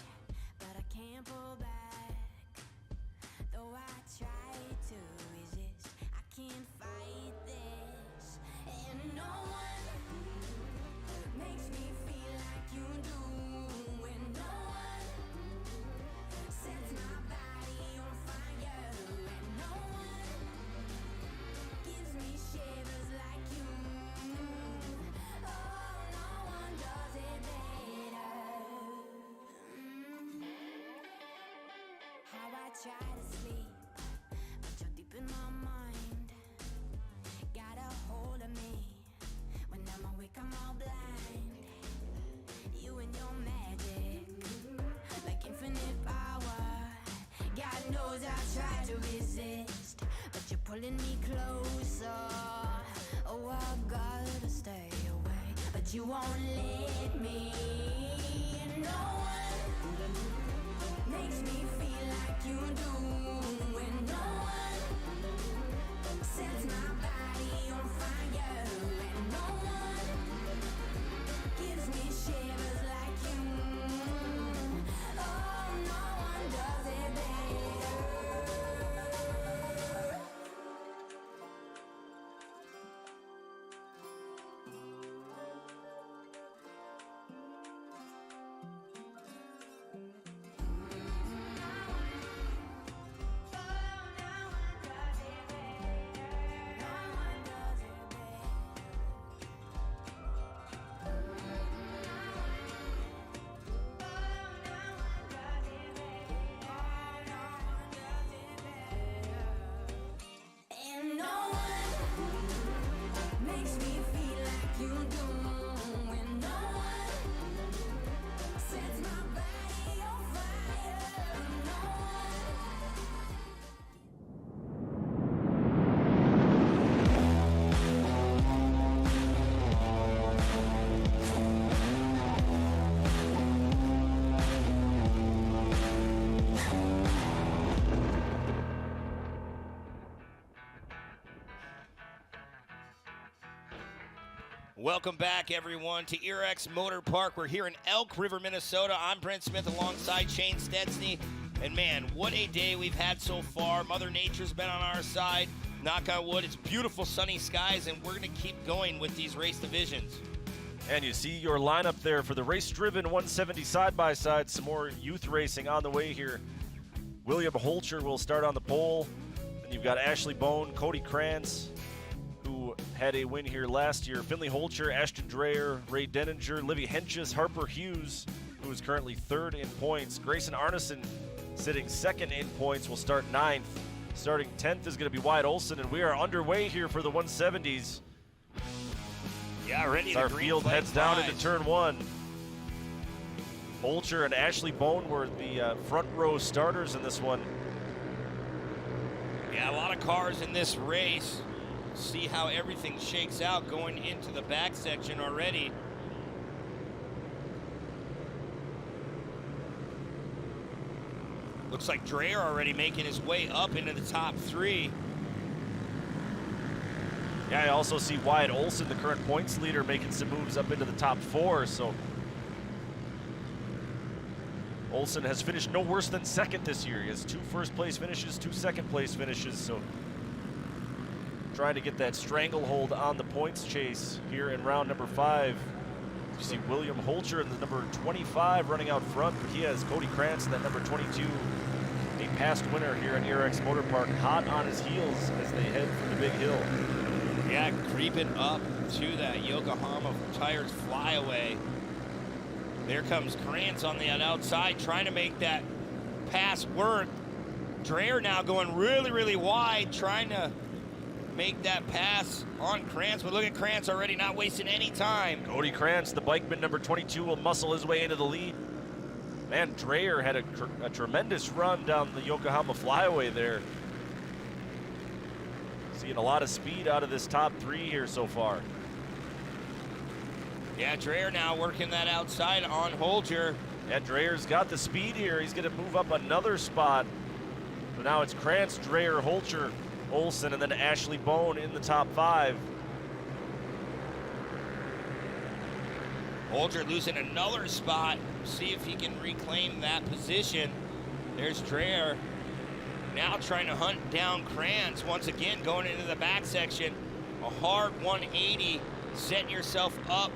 but I can't pull back. Though I try to resist, I can't fight this. And no one makes me feel like you do. And no one sets my body on fire. And no one gives me shivers like you. Oh, no one does it better. How I try to sleep, but you're deep in my mind. Got a hold of me. When I'm awake, I'm all blind. You and your magic, like infinite power. God knows I try to resist, but you're pulling me closer. Oh, I gotta stay away, but you won't let me. No one makes me feel like you do. And no one sets my body on fire. And no one gives me shivers like you. Oh, no one does it better. And no one makes me feel like you do. And no one sets my body on fire. No Welcome back, everyone, to ERX Motor Park. We're here in Elk River, Minnesota. I'm Brent Smith alongside Shane Stetsny. And, man, what a day we've had so far. Mother Nature's been on our side. Knock on wood, it's beautiful sunny skies, and we're going to keep going with these race divisions. And you see your lineup there for the race-driven 170 side-by-side. Some more youth racing on the way here. William Holcher will start on the pole. Then you've got Ashley Bone, Cody Krantz, who had a win here last year. Finley Holcher, Ashton Dreyer, Ray Denninger, Livy Henches, Harper Hughes, who is currently third in points. Grayson Arneson sitting second in points, will start ninth. Starting 10th is going to be Wyatt Olson, and we are underway here for the 170s. Yeah, ready as to our green field flag heads down flies. into turn one. Holcher and Ashley Bone were the front row starters in this one. Yeah, a lot of cars in this race. See how everything shakes out going into the back section already. Looks like Dreyer already making his way up into the top three. Yeah, I also see Wyatt Olson, the current points leader, making some moves up into the top four. So Olsen has finished no worse than second this year. He has 2 first-place finishes, 2 second-place finishes, so trying to get that stranglehold on the points chase here in round number 5. You see William Holcher in the number 25 running out front, but he has Cody Krantz in that number 22, a past winner here at ERX Motor Park, hot on his heels as they head for the big hill. Yeah, creeping up to that Yokohama Tires flyaway. There comes Krantz on the outside, trying to make that pass work. Dreyer now going really, really wide, trying to make that pass on Krantz, but look at Krantz already not wasting any time. Cody Krantz, the bikeman number 22, will muscle his way into the lead. Man, Dreyer had a tremendous run down the Yokohama flyaway there. Seeing a lot of speed out of this top 3 here so far. Yeah, Dreyer now working that outside on Holger. Yeah, Dreyer's got the speed here. He's going to move up another spot. So now it's Krantz, Dreyer, Holger, Olsen, and then Ashley Bone in the top 5. Holger losing another spot. See if he can reclaim that position. There's Dreyer now trying to hunt down Krantz. Once again, going into the back section. A hard 180, setting yourself up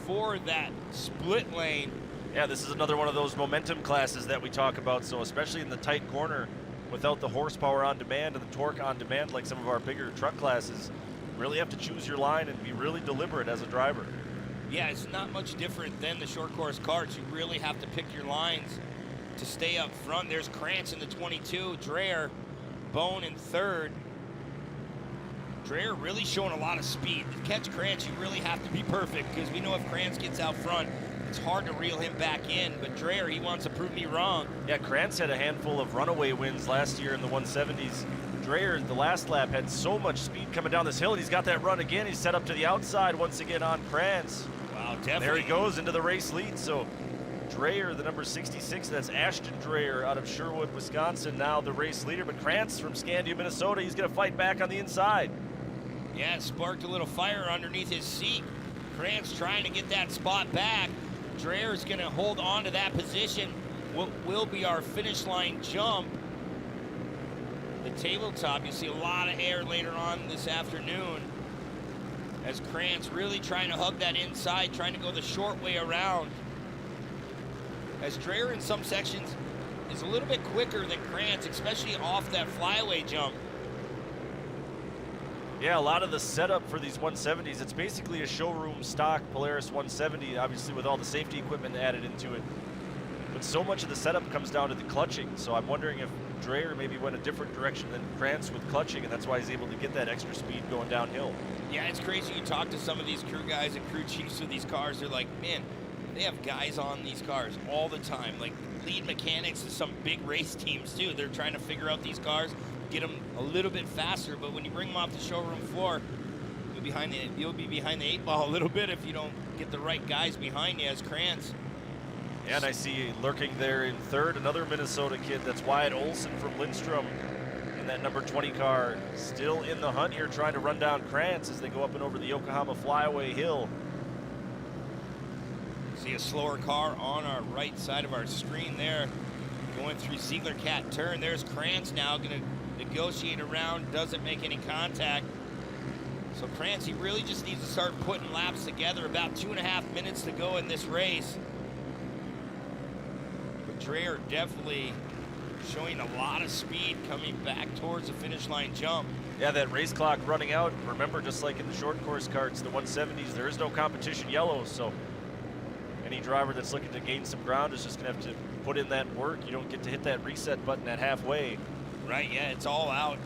for that split lane. Yeah, this is another one of those momentum classes that we talk about. So especially in the tight corner, without the horsepower on demand and the torque on demand like some of our bigger truck classes, really have to choose your line and be really deliberate as a driver. Yeah, it's not much different than the short course karts. You really have to pick your lines to stay up front. There's Krantz in the 22, Dreyer, Bone in 3rd. Dreyer really showing a lot of speed. To catch Krantz, you really have to be perfect, because we know if Krantz gets out front, it's hard to reel him back in. But Dreyer, he wants to prove me wrong. Yeah, Krantz had a handful of runaway wins last year in the 170s. Dreyer, the last lap, had so much speed coming down this hill, and he's got that run again. He's set up to the outside once again on Krantz. Wow, definitely. There he goes into the race lead. So Dreyer, the number 66, that's Ashton Dreyer out of Sherwood, Wisconsin, now the race leader. But Krantz from Scandia, Minnesota, he's going to fight back on the inside. Yeah, it sparked a little fire underneath his seat. Krantz trying to get that spot back. Dreyer's going to hold on to that position. What will be our finish line jump. The tabletop, you see a lot of air later on this afternoon as Krantz really trying to hug that inside, trying to go the short way around. As Dreyer in some sections is a little bit quicker than Krantz, especially off that flyaway jump. Yeah, a lot of the setup for these 170s, it's basically a showroom stock Polaris 170, obviously with all the safety equipment added into it. But so much of the setup comes down to the clutching, so I'm wondering if Dreyer maybe went a different direction than Krantz with clutching, and that's why he's able to get that extra speed going downhill. Yeah, it's crazy. You talk to some of these crew guys and crew chiefs of these cars, they're like, man, they have guys on these cars all the time, like lead mechanics of some big race teams too. They're trying to figure out these cars, get them a little bit faster, but when you bring them off the showroom floor, you'll be behind the 8 ball a little bit if you don't get the right guys behind you as Krantz. Yeah, and I see lurking there in 3rd, another Minnesota kid, that's Wyatt Olson from Lindstrom in that number 20 car, still in the hunt here, trying to run down Krantz as they go up and over the Yokohama Flyaway Hill. See a slower car on our right side of our screen there, going through Ziegler Cat turn. There's Krantz now going to negotiate around, doesn't make any contact. So Krantz, he really just needs to start putting laps together. About 2.5 minutes to go in this race. But Dreyer definitely showing a lot of speed coming back towards the finish line jump. Yeah, that race clock running out. Remember, just like in the short course karts, the 170s, there is no competition yellow, so any driver that's looking to gain some ground is just going to have to put in that work. You don't get to hit that reset button at halfway. Right, yeah, it's all out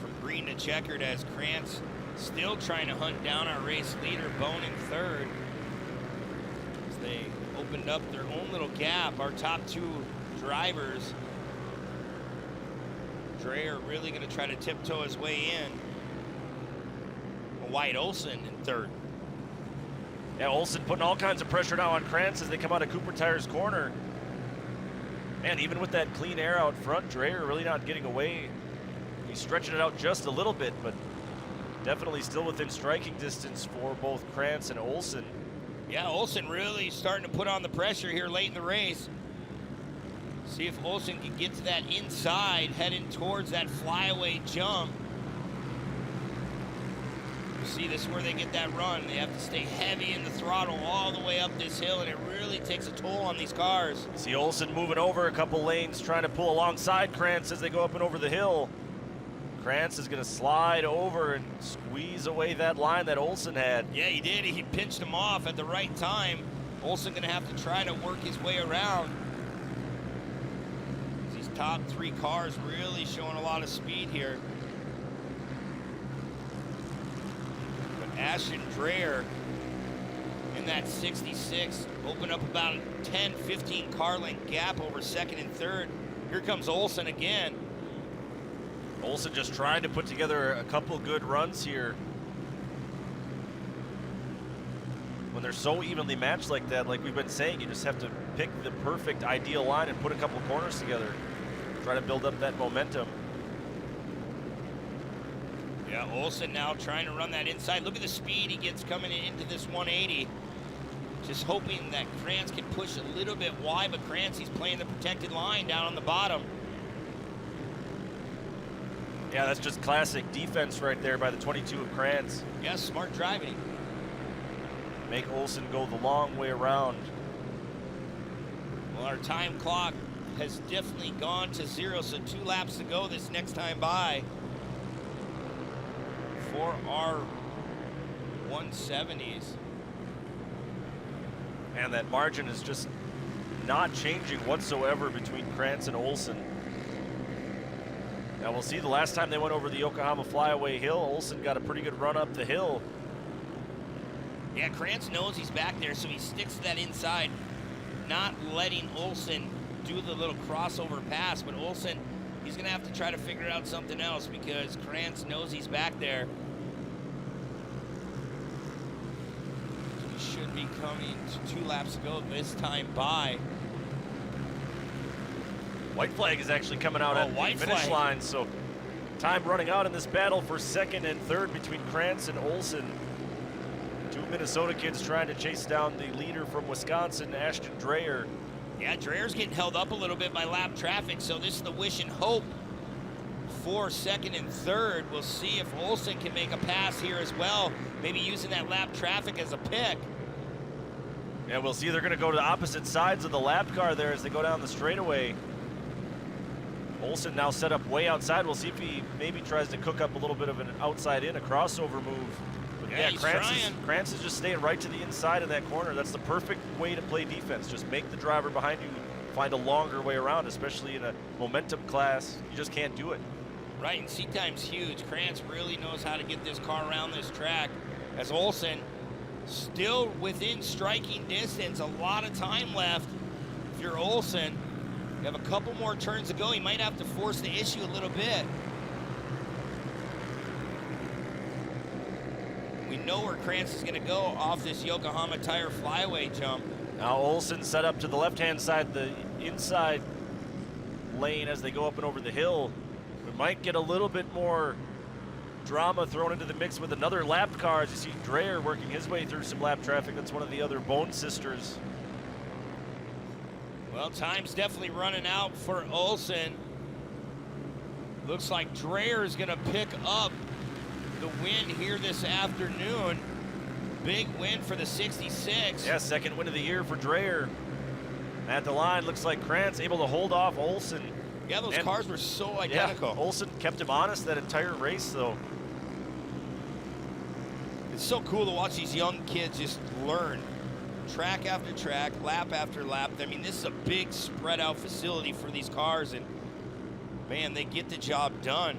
from green to checkered as Krantz still trying to hunt down our race leader, Bone in 3rd. As they opened up their own little gap, our top 2 drivers. Dreyer really going to try to tiptoe his way in. Wyatt Olson in 3rd. Yeah, Olson putting all kinds of pressure now on Krantz as they come out of Cooper Tire's corner. And even with that clean air out front, Dreyer really not getting away. He's stretching it out just a little bit, but definitely still within striking distance for both Krantz and Olson. Yeah, Olson really starting to put on the pressure here late in the race. See if Olsen can get to that inside, heading towards that flyaway jump. See, this is where they get that run. They have to stay heavy in the throttle all the way up this hill, and it really takes a toll on these cars. See Olsen moving over a couple lanes, trying to pull alongside Krantz as they go up and over the hill. Krantz is going to slide over and squeeze away that line that Olsen had. Yeah, he did. He pinched him off at the right time. Olsen going to have to try to work his way around. These top 3 cars really showing a lot of speed here. But Ashton Dreyer in that 66 opened up about a 10-15 car length gap over second and third. Here comes Olsen again. Olsen just trying to put together a couple good runs here. When they're so evenly matched like that, like we've been saying, you just have to pick the perfect ideal line and put a couple corners together. Try to build up that momentum. Yeah, Olsen now trying to run that inside. Look at the speed he gets coming into this 180. Just hoping that Krantz can push a little bit wide, but Krantz, he's playing the protected line down on the bottom. Yeah, that's just classic defense right there by the 22 of Krantz. Yeah, smart driving. Make Olsen go the long way around. Well, our time clock has definitely gone to 0, so 2 laps to go this next time by for our 170s. And that margin is just not changing whatsoever between Krantz and Olsen. Now we'll see, the last time they went over the Yokohama Flyaway Hill, Olsen got a pretty good run up the hill. Yeah, Krantz knows he's back there, so he sticks to that inside, not letting Olsen do the little crossover pass, but Olsen, he's gonna have to try to figure out something else because Krantz knows he's back there. He should be coming to 2 laps to go this time by. White flag is actually coming out at the finish line, so time running out in this battle for second and third between Krantz and Olsen. 2 Minnesota kids trying to chase down the leader from Wisconsin, Ashton Dreyer. Yeah, Dreyer's getting held up a little bit by lap traffic, so this is the wish and hope for second and third. We'll see if Olsen can make a pass here as well, maybe using that lap traffic as a pick. Yeah, we'll see. They're going to go to the opposite sides of the lap car there as they go down the straightaway. Olsen now set up way outside. We'll see if he maybe tries to cook up a little bit of an outside in, a crossover move. But yeah, Krantz is just staying right to the inside of that corner. That's the perfect way to play defense. Just make the driver behind you find a longer way around, especially in a momentum class. You just can't do it. Right, and seat time's huge. Krantz really knows how to get this car around this track. As Olsen still within striking distance, a lot of time left. If you're Olsen, you have a couple more turns to go. You might have to force the issue a little bit. We know where Krantz is going to go off this Yokohama Tire flyaway jump. Now Olsen set up to the left-hand side, the inside lane as they go up and over the hill. We might get a little bit more drama thrown into the mix with another lap car. As you see Dreyer working his way through some lap traffic. That's one of the other Bone sisters. Well, time's definitely running out for Olsen. Looks like Dreyer is going to pick up the win here this afternoon. Big win for the 66. Yeah, second win of the year for Dreyer. At the line, looks like Krantz able to hold off Olsen. Yeah, those cars were so identical. Yeah, Olsen kept him honest that entire race, though. It's so cool to watch these young kids just learn. Track after track, lap after lap. I mean, this is a big spread out facility for these cars, and man, they get the job done.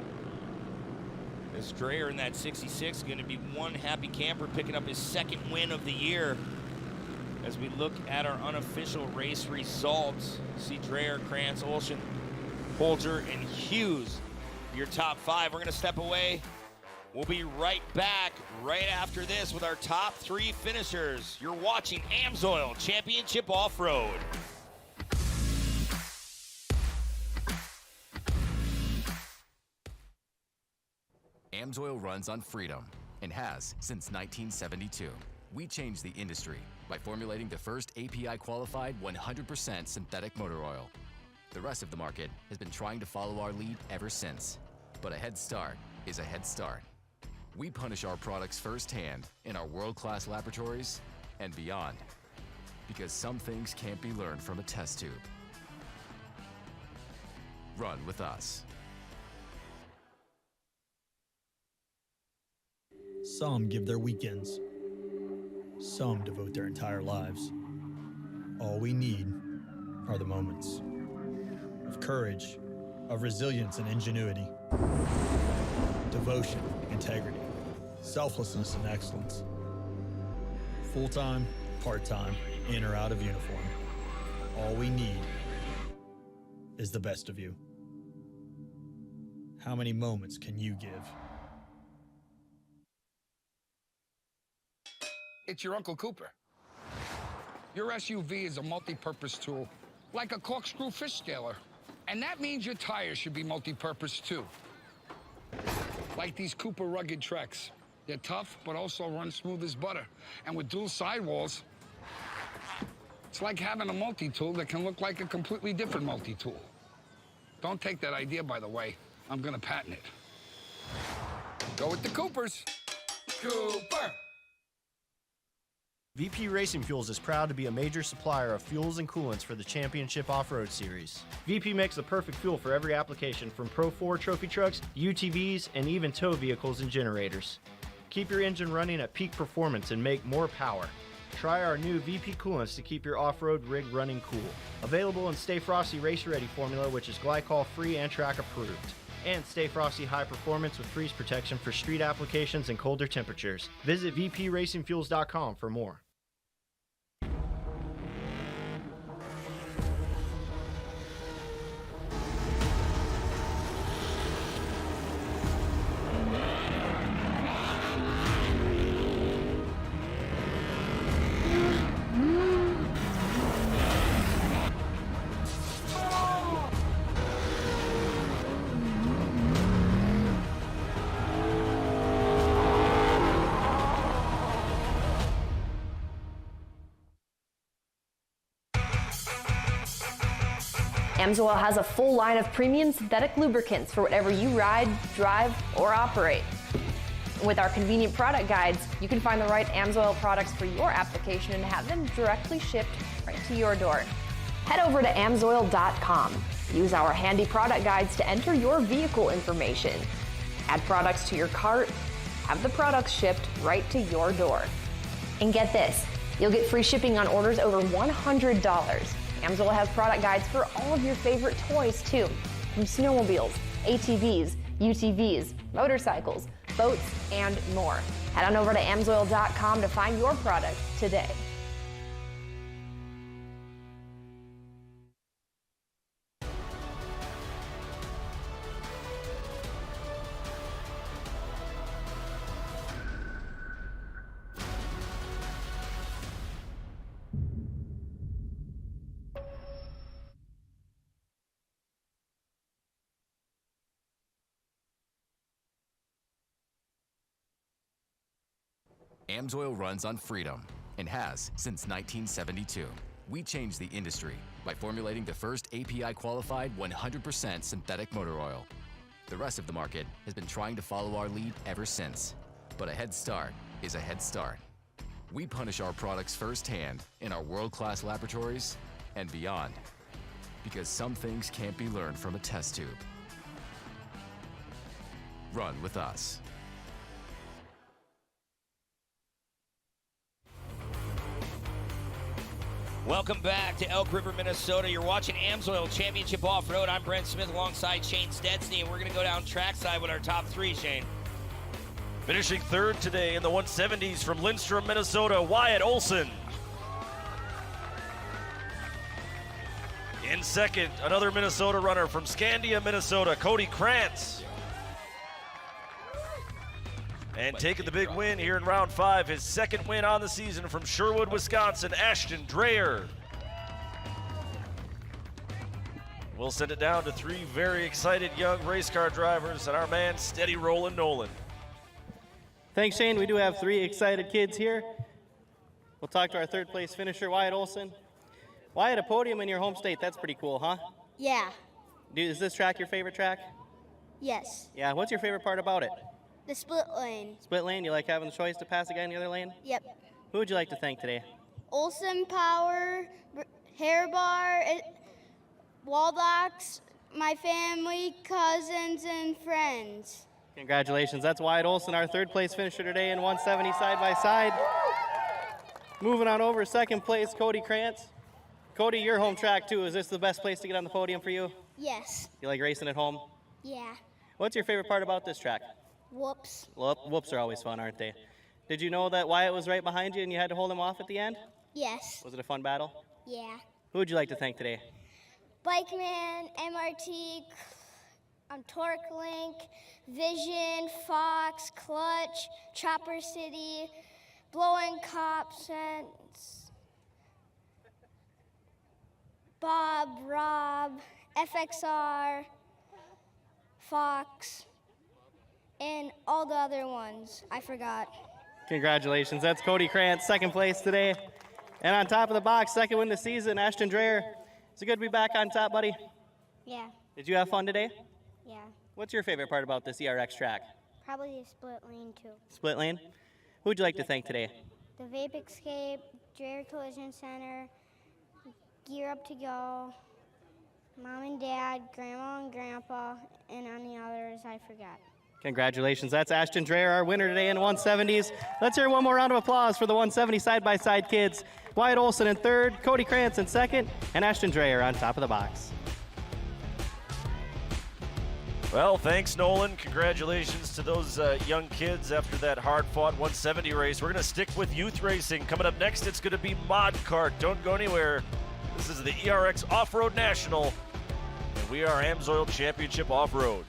As Dreyer in that 66 is going to be one happy camper picking up his second win of the year. As we look at our unofficial race results, see Dreyer, Krantz, Olsen, Holger, and Hughes, your top 5. We're going to step away. We'll be right back right after this with our top 3 finishers. You're watching AMSOIL Championship Off-Road. AMSOIL runs on freedom and has since 1972. We changed the industry by formulating the first API-qualified 100% synthetic motor oil. The rest of the market has been trying to follow our lead ever since. But a head start is a head start. We punish our products firsthand in our world-class laboratories and beyond. Because some things can't be learned from a test tube. Run with us. Some give their weekends. Some devote their entire lives. All we need are the moments of courage, of resilience and ingenuity, devotion, integrity, selflessness and excellence. Full-time, part-time, in or out of uniform. All we need is the best of you. How many moments can you give? It's your Uncle Cooper. Your SUV is a multi-purpose tool, like a corkscrew fish scaler. And that means your tires should be multi-purpose too. Like these Cooper rugged Treks. They're tough, but also run smooth as butter. And with dual sidewalls, it's like having a multi-tool that can look like a completely different multi-tool. Don't take that idea, by the way. I'm gonna patent it. Go with the Coopers. Cooper! VP Racing Fuels is proud to be a major supplier of fuels and coolants for the Championship Off-Road Series. VP makes the perfect fuel for every application, from Pro 4 trophy trucks, UTVs, and even tow vehicles and generators. Keep your engine running at peak performance and make more power. Try our new VP coolants to keep your off-road rig running cool. Available in Stay Frosty Race Ready formula, which is glycol-free and track approved. And Stay Frosty High Performance with freeze protection for street applications and colder temperatures. Visit vpracingfuels.com for more. AMSOIL has a full line of premium synthetic lubricants for whatever you ride, drive, or operate. With our convenient product guides, you can find the right AMSOIL products for your application and have them directly shipped right to your door. Head over to AMSOIL.com. Use our handy product guides to enter your vehicle information. Add products to your cart, have the products shipped right to your door. And get this, you'll get free shipping on orders over $100. AMSOIL has product guides for all of your favorite toys too, from snowmobiles, ATVs, UTVs, motorcycles, boats, and more. Head on over to AMSOIL.com to find your product today. AMSOIL runs on freedom and has since 1972. We changed the industry by formulating the first API-qualified 100% synthetic motor oil. The rest of the market has been trying to follow our lead ever since. But a head start is a head start. We punish our products firsthand in our world-class laboratories and beyond. Because some things can't be learned from a test tube. Run with us. Welcome back to Elk River, Minnesota. You're watching AMSOIL Championship Off-Road. I'm Brent Smith alongside Shane Stedsny, and we're going to go down trackside with our top three, Shane. Finishing third today in the 170s from Lindstrom, Minnesota, Wyatt Olson. In second, another Minnesota runner from Scandia, Minnesota, Cody Krantz. And taking the big win here in round 5, his second win on the season from Sherwood, Wisconsin, Ashton Dreyer. We'll send it down to 3 very excited young race car drivers and our man, Steady Rollin' Nolan. Thanks, Shane. We do have 3 excited kids here. We'll talk to our third place finisher, Wyatt Olson. Wyatt, a podium in your home state, that's pretty cool, huh? Yeah. Is this track your favorite track? Yes. Yeah, what's your favorite part about it? The split lane. Split lane, you like having the choice to pass a guy in the other lane? Yep. Who would you like to thank today? Olson Power, Hair Bar, Waldocks, my family, cousins, and friends. Congratulations, that's Wyatt Olson, our third place finisher today in 170 side by side. Moving on over, second place, Cody Krantz. Cody, your home track too. Is this the best place to get on the podium for you? Yes. You like racing at home? Yeah. What's your favorite part about this track? Whoops. Whoops are always fun, aren't they? Did you know that Wyatt was right behind you and you had to hold him off at the end? Yes. Was it a fun battle? Yeah. Who would you like to thank today? Bikeman, MRT, Torque Link, Vision, Fox, Clutch, Chopper City, Blowing Cop Sense, Bob, Rob, FXR, Fox, and all the other ones I forgot. Congratulations, that's Cody Krantz, second place today. And on top of the box, second win this season, Ashton Dreher. Is it good to be back on top, buddy? Yeah. Did you have fun today? Yeah. What's your favorite part about this ERX track? Probably the split lane too. Split lane? Who would you like to thank today? The Vape Escape, Dreher Collision Center, Gear Up to Go, Mom and Dad, Grandma and Grandpa, and any others I forgot. Congratulations, that's Ashton Dreher, our winner today in 170s. Let's hear one more round of applause for the 170 side-by-side kids. Wyatt Olson in third, Cody Krantz in second, and Ashton Dreher on top of the box. Well, thanks, Nolan. Congratulations to those young kids after that hard-fought 170 race. We're going to stick with youth racing. Coming up next, it's going to be Mod Kart. Don't go anywhere. This is the ERX Off-Road National, and we are AMSOIL Championship Off-Road.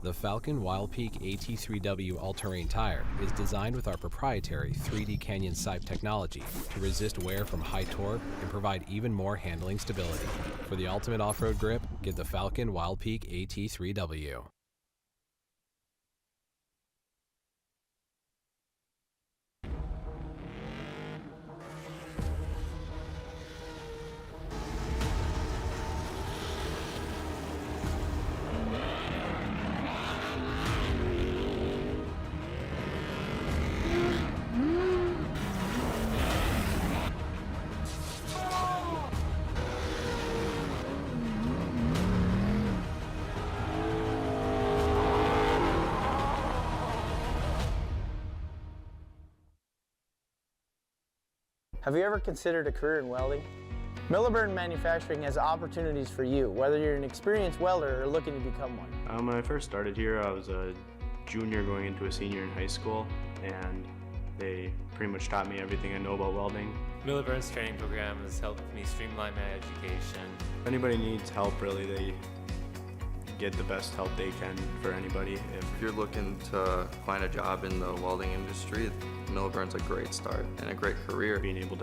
The Falcon Wild Peak AT3W all-terrain tire is designed with our proprietary 3D Canyon Sipe technology to resist wear from high torque and provide even more handling stability. For the ultimate off-road grip, get the Falcon Wild Peak AT3W. Have you ever considered a career in welding? Milliburn Manufacturing has opportunities for you, whether you're an experienced welder or looking to become one. When I first started here, I was a junior going into a senior in high school, and they pretty much taught me everything I know about welding. Milliburn's training program has helped me streamline my education. If anybody needs help, really, they get the best help they can for anybody. If you're looking to find a job in the welding industry, Milliburn's a great start and a great career. Being able to